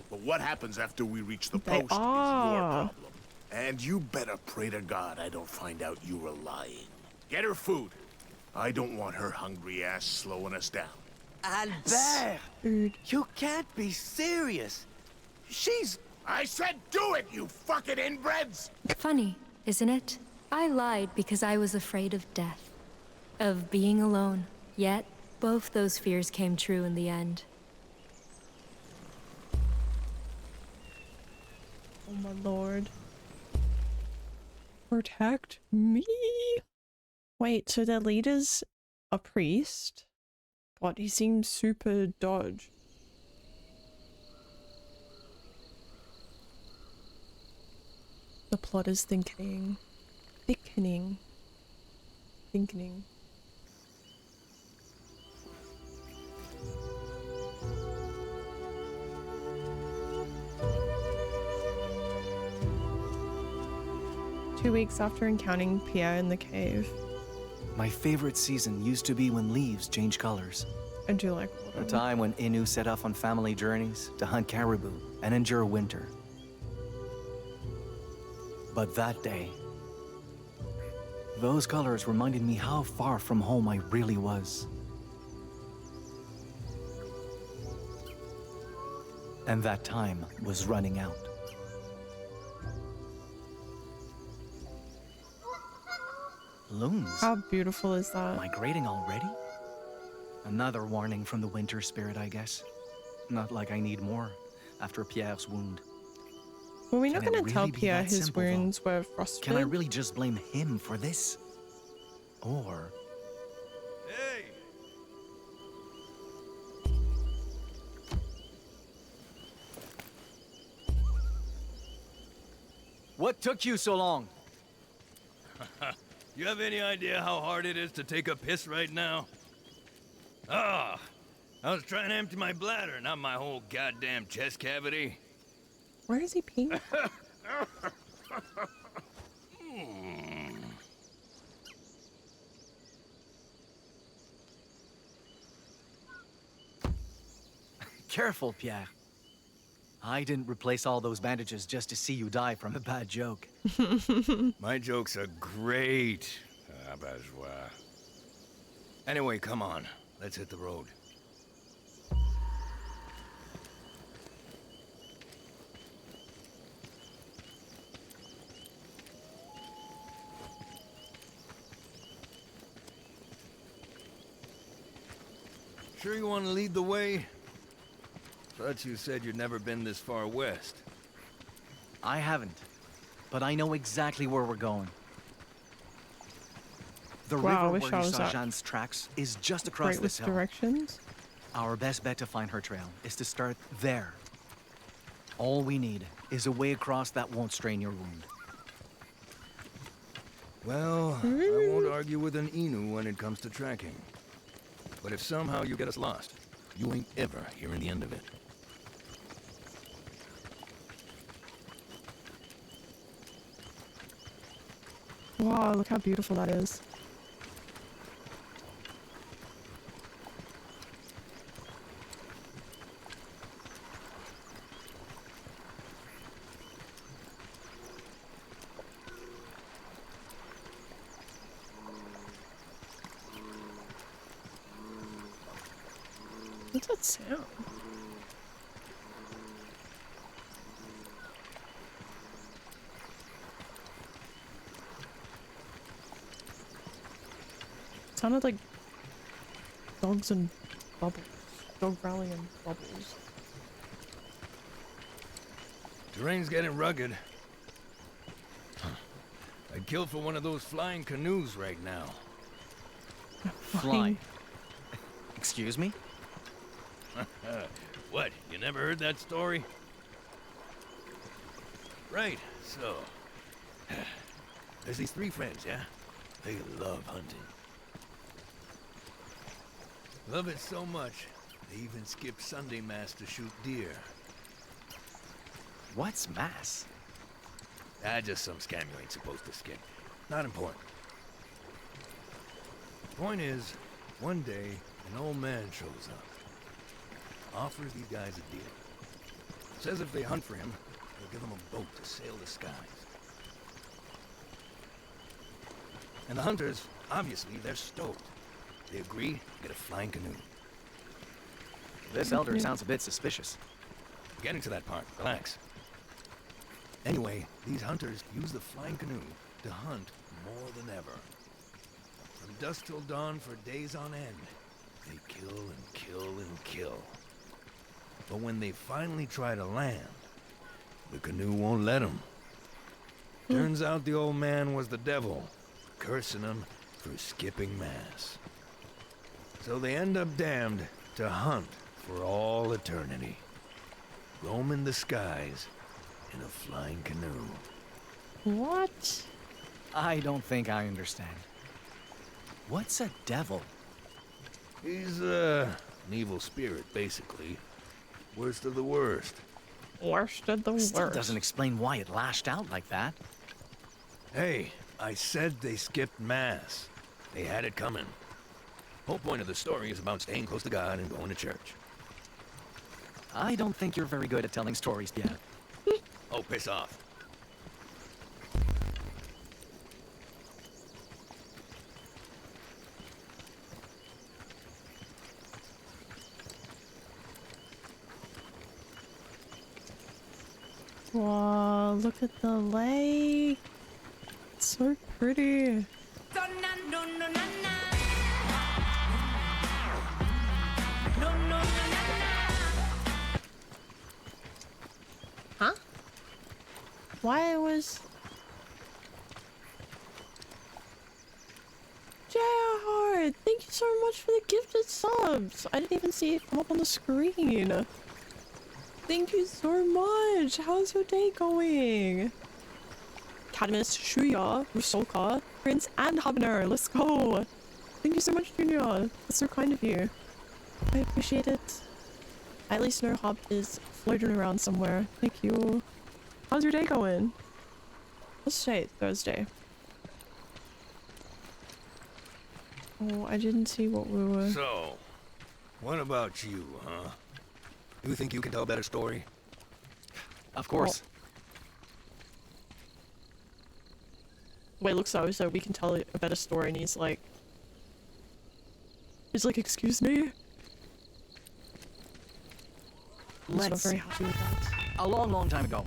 But what happens after we reach the They post is your are. problem. And you better pray to God I don't find out you were lying. Get her food. I don't want her hungry ass slowing us down. Albert, Dude. you can't be serious. She's... I said do it, you fucking inbreds! Funny, isn't it? I lied because I was afraid of death. Of being alone. Yet, both those fears came true in the end. Oh my lord. Protect me. Wait, so their leader's a priest? But he seems super dodge. The plot is thickening. Thickening. Thickening. Two weeks after encountering Pierre in the cave. My favorite season used to be when leaves change colors. I do like A autumn. time when Innu set off on family journeys to hunt caribou and endure winter. But that day, those colors reminded me how far from home I really was. And that time was running out. Loons. How beautiful is that? Migrating already? Another warning from the winter spirit, I guess. Not like I need more after Pierre's wound. Were we not Can it going to tell really be Pierre that his simple, though? wounds were frostbite? Can I really just blame him for this? Or... Hey! What took you so long? You have any idea how hard it is to take a piss right now? Ah! I was trying to empty my bladder, not my whole goddamn chest cavity. Where is he peeing? Careful, Pierre. I didn't replace all those bandages just to see you die from a bad joke. My jokes are great. Ah, bourgeois. Anyway, come on. Let's hit the road. Sure you want to lead the way? Thought you said you'd never been this far west. I haven't, but I know exactly where we're going. The Wow, I river wish where I you was saw that Jeanne's tracks is just across Great this with hill. directions. Our best bet to find her trail is to start there. All we need is a way across that won't strain your wound. Well, I won't argue with an Inu when it comes to tracking. But if somehow you get us lost, you ain't ever hearing the end of it. Wow, look how beautiful that is. What's that sound? It sounded like dogs and bubbles. Dog growling and bubbles. Terrain's getting rugged. I'd kill for one of those flying canoes right now. Fly. Excuse me? What, you never heard that story? Right, so... There's these three friends, yeah? They love hunting. Love it so much, they even skip Sunday Mass to shoot deer. What's mass? Just some scam you ain't supposed to skip. Not important. Point is, one day, an old man shows up. Offers these guys a deal. Says if they hunt for him, he'll give them a boat to sail the skies. And the hunters, obviously, they're stoked. They agree to get a flying canoe. This elder sounds a bit suspicious. Getting to that part, relax. Anyway, these hunters use the flying canoe to hunt more than ever. From dusk till dawn for days on end, they kill and kill and kill. But when they finally try to land, the canoe won't let him. Turns out the old man was the devil, cursing him for skipping mass. So they end up damned to hunt for all eternity, roaming the skies in a flying canoe. What? I don't think I understand. What's a devil? He's, an evil spirit, basically. Worst of the worst. Worst of the worst. Still doesn't explain why it lashed out like that. Hey, I said they skipped mass. They had it coming. Whole point of the story is about staying close to God and going to church. I don't think you're very good at telling stories yet. Oh, piss off. Wow, look at the lake. It's so pretty. Huh? Why was... J.R. Thank you so much for the gifted subs. I didn't even see it come up on the screen. Thank you so much. How's your day going? Cadmus, Shuya, Rusolka, Prince, and Habanero. Let's go. Thank you so much, Junior. That's so kind of you. I appreciate it. I at least know Hop is floating around somewhere. Thank you. How's your day going? What's today? Thursday. Oh, I didn't see what we were... So, what about you, huh? You think you can tell a better story? Of course. Wait, look, so we can tell a better story, and he's like, excuse me? I'm not very happy with that. A long, long time ago.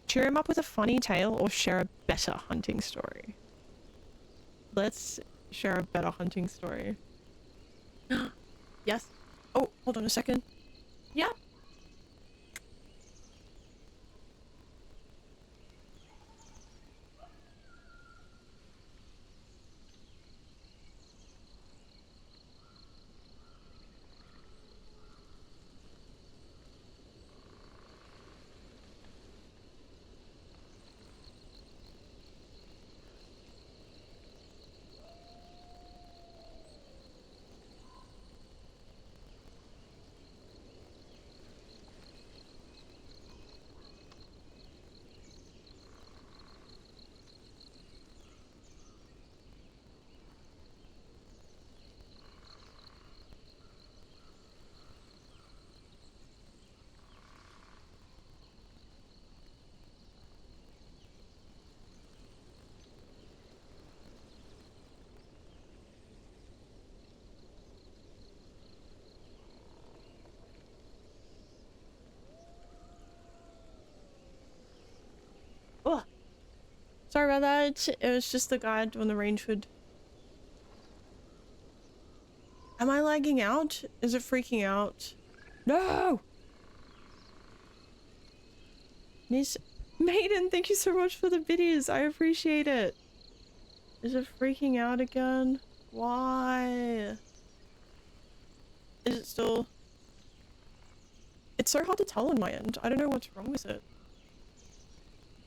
Cheer him up with a funny tale or share a better hunting story. Let's share a better hunting story. Yes. Oh, hold on a second. Yeah. Oh, sorry about that. It was just the guide on the range hood. Am I lagging out? Is it freaking out? No! Miss Maiden, thank you so much for the biddies. I appreciate it. Is it freaking out again? Why? Is it still... It's so hard to tell on my end. I don't know what's wrong with it.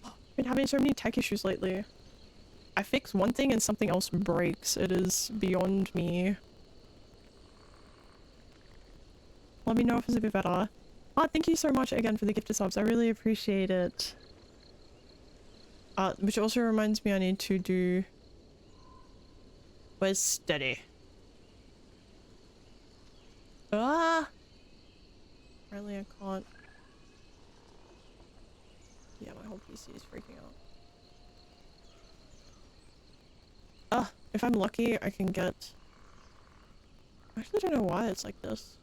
I've been having so many tech issues lately. I fix one thing and something else breaks. It is beyond me. Let me know if it's a bit better. Oh, thank you so much again for the gifted subs. I really appreciate it. Which also reminds me I need to do... Where's steady? Ah! Apparently I can't. Yeah, my whole PC is freaking out. Ah, if I'm lucky, I can get... I actually don't know why it's like this.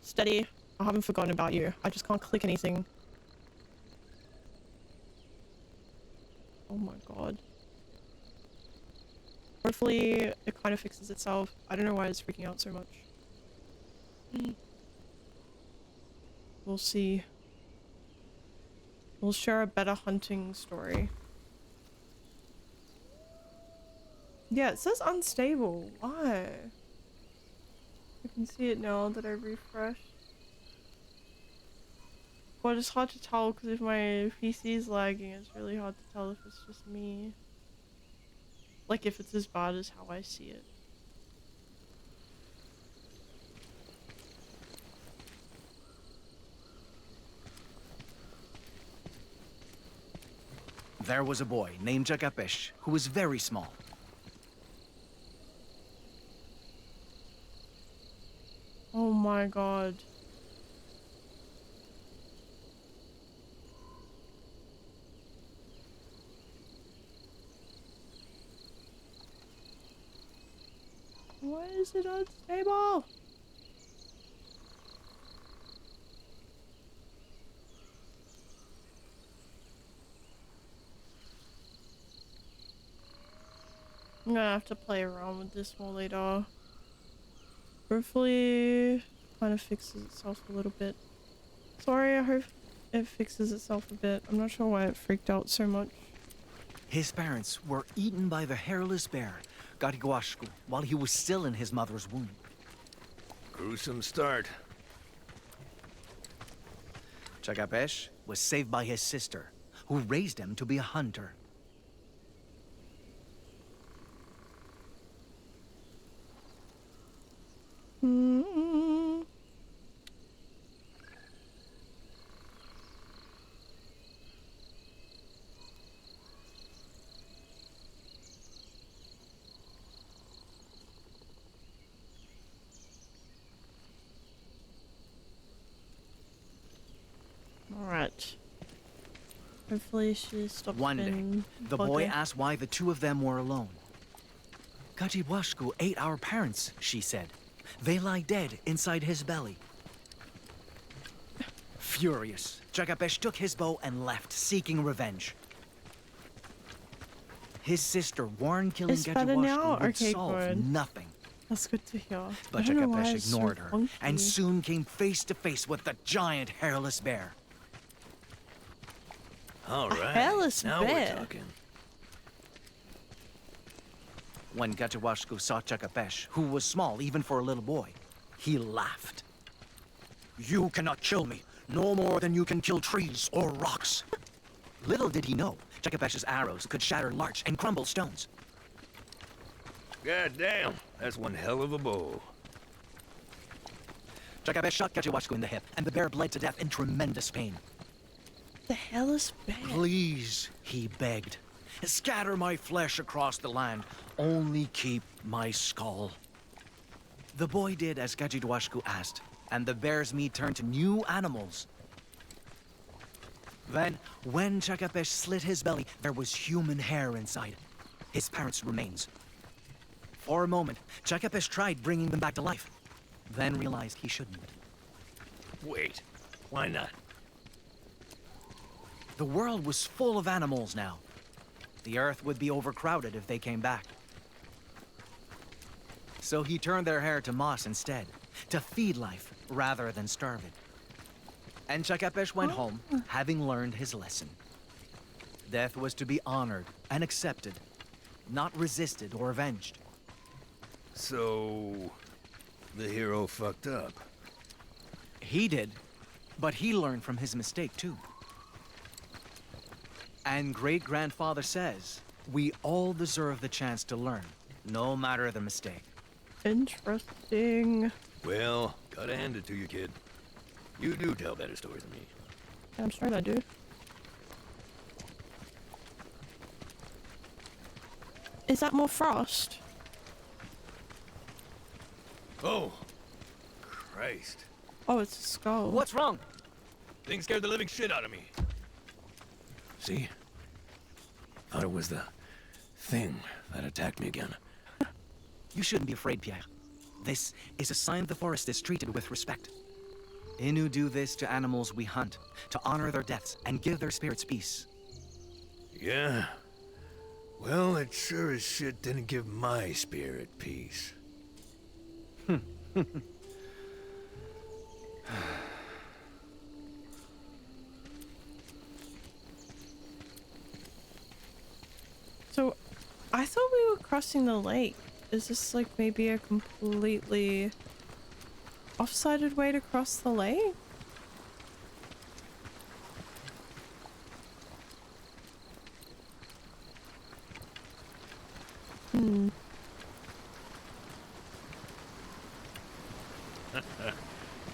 Steady. I haven't forgotten about you. I just can't click anything. Oh my god. Hopefully it kind of fixes itself. I don't know why it's freaking out so much. We'll see. We'll share a better hunting story. Yeah, it says unstable. Why? I can see it now that I refreshed. But it's hard to tell because if my PC is lagging, it's really hard to tell if it's just me. Like if it's as bad as how I see it. There was a boy named Jagapesh who was very small. Oh my god. Why is it unstable? I'm gonna have to play around with this more later. Hopefully, kind of fixes itself a little bit. Sorry, I hope it fixes itself a bit. I'm not sure why it freaked out so much. His parents were eaten by the hairless bear, Gariguashku, while he was still in his mother's womb. Gruesome start. Jagapesh was saved by his sister, who raised him to be a hunter. Mm-hmm. Alright. Hopefully she stops. One day, the boy asked why the two of them were alone. Gariguashku ate our parents, she said. They lie dead inside his belly. Furious, Jagapesh took his bow and left, seeking revenge. His sister warned killing Gariguashku would solve nothing. That's good to hear. But Jagapesh ignored her and soon came face to face with the giant hairless bear. All right, hairless now bear. we're talking. When Gariguashku saw Jagapesh, who was small even for a little boy, he laughed. You cannot kill me, no more than you can kill trees or rocks. Little did he know, Jagapesh's arrows could shatter larch and crumble stones. God damn, that's one hell of a bow. Jagapesh shot Gariguashku in the hip, and the bear bled to death in tremendous pain. The hell is bad? Please, he begged. Scatter my flesh across the land. Only keep my skull. The boy did as Gariguashku asked, and the bear's meat turned to new animals. Then, when Jagapesh slit his belly, there was human hair inside. His parents' remains. For a moment, Jagapesh tried bringing them back to life, then realized he shouldn't. Wait, why not? The world was full of animals now. The earth would be overcrowded if they came back. So he turned their hair to moss instead, to feed life rather than starve it. And Jagapesh went home, having learned his lesson. Death was to be honored and accepted, not resisted or avenged. So, the hero fucked up. He did, but he learned from his mistake too. And great-grandfather says, we all deserve the chance to learn, no matter the mistake. Interesting. Well, gotta hand it to you, kid. You do tell better stories than me. I'm sure I do. Is that more frost? Oh, Christ. Oh, it's a skull. What's wrong? Thing scared the living shit out of me. See? Thought it was the thing that attacked me again. You shouldn't be afraid, Pierre. This is a sign the forest is treated with respect. Innu do this to animals we hunt, to honor their deaths and give their spirits peace. Yeah? Well, it sure as shit didn't give my spirit peace. crossing the lake? Is this like maybe a completely off-sided way to cross the lake? Hmm.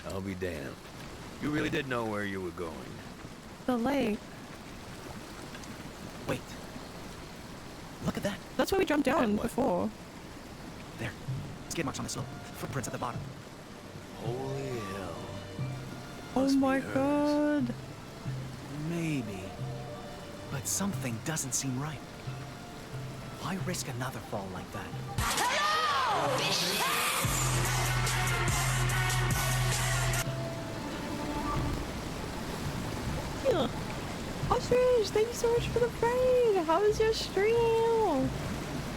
I'll be damned. You really did know where you were going. The lake. Wait. Look at that. That's where we jumped down before. There. Skid marks on the slope. Footprints at the bottom. Holy hell. Oh Must be my hers. god. Maybe. But something doesn't seem right. Why risk another fall like that? Yeah. Ostrich, thank you so much for the raid. How was your stream?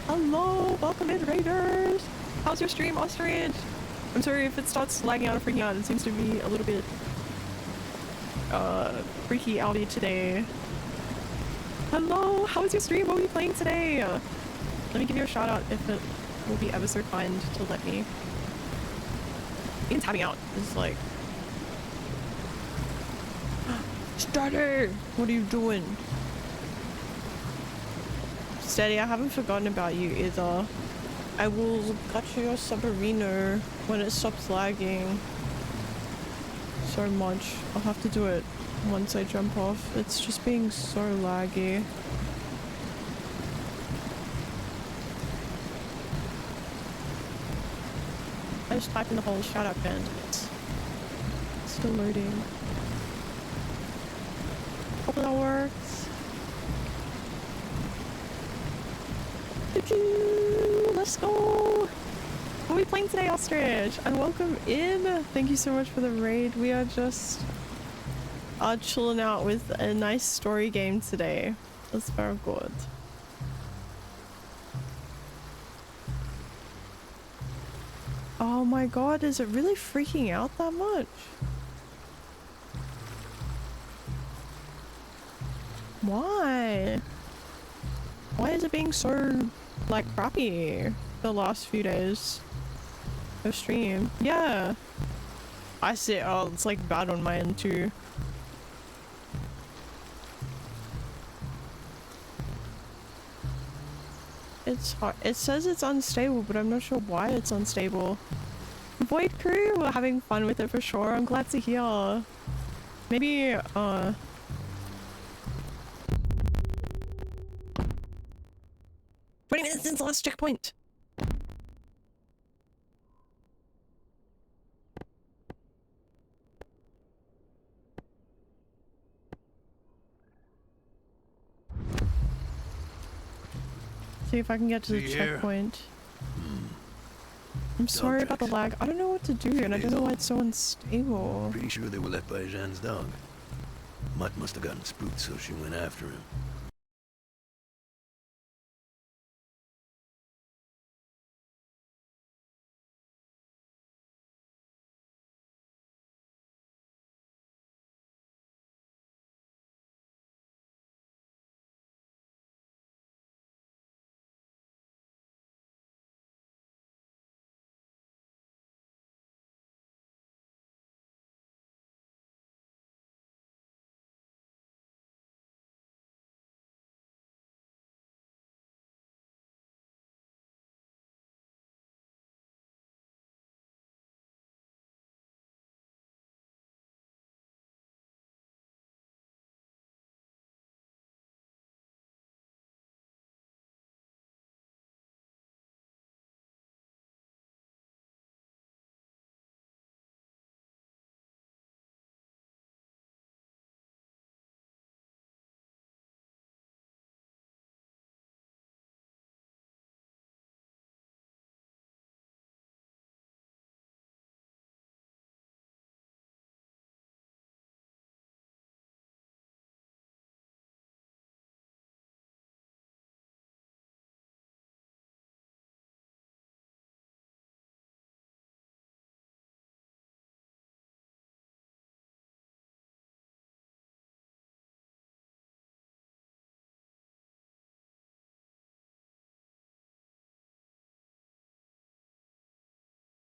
Hello, welcome in, raiders. How's your stream, Ostrich? I'm sorry if it starts lagging out or freaking out. It seems to be a little bit freaky outy today. Hello, how was your stream? What were you playing today? Let me give you a shout out if it will be ever so kind to let me. Even tapping out is like... Steady! What are you doing? Steady, I haven't forgotten about you either. I will gotcha your submariner when it stops lagging so much. I'll have to do it once I jump off. It's just being so laggy. I just typed in the whole shout out band. It's still loading. Hope that works. Let's go! What are we playing today, Ostrich? And welcome in! Thank you so much for the raid. We are just chilling out with a nice story game today. That's very good. Oh my god, is it really freaking out that much? Why? Why is it being so, like, crappy the last few days of stream? Yeah. I see. Oh, it's like bad on my end too. It's hard. It says it's unstable, but I'm not sure why it's unstable. Void crew, we're having fun with it for sure. I'm glad to hear. Maybe, 20 minutes since the last checkpoint! See if I can get to the checkpoint. I'm sorry about the lag. I don't know what to do, and I don't know why it's so unstable. Pretty sure they were left by Jeanne's dog. Mutt must have gotten spooked, so she went after him.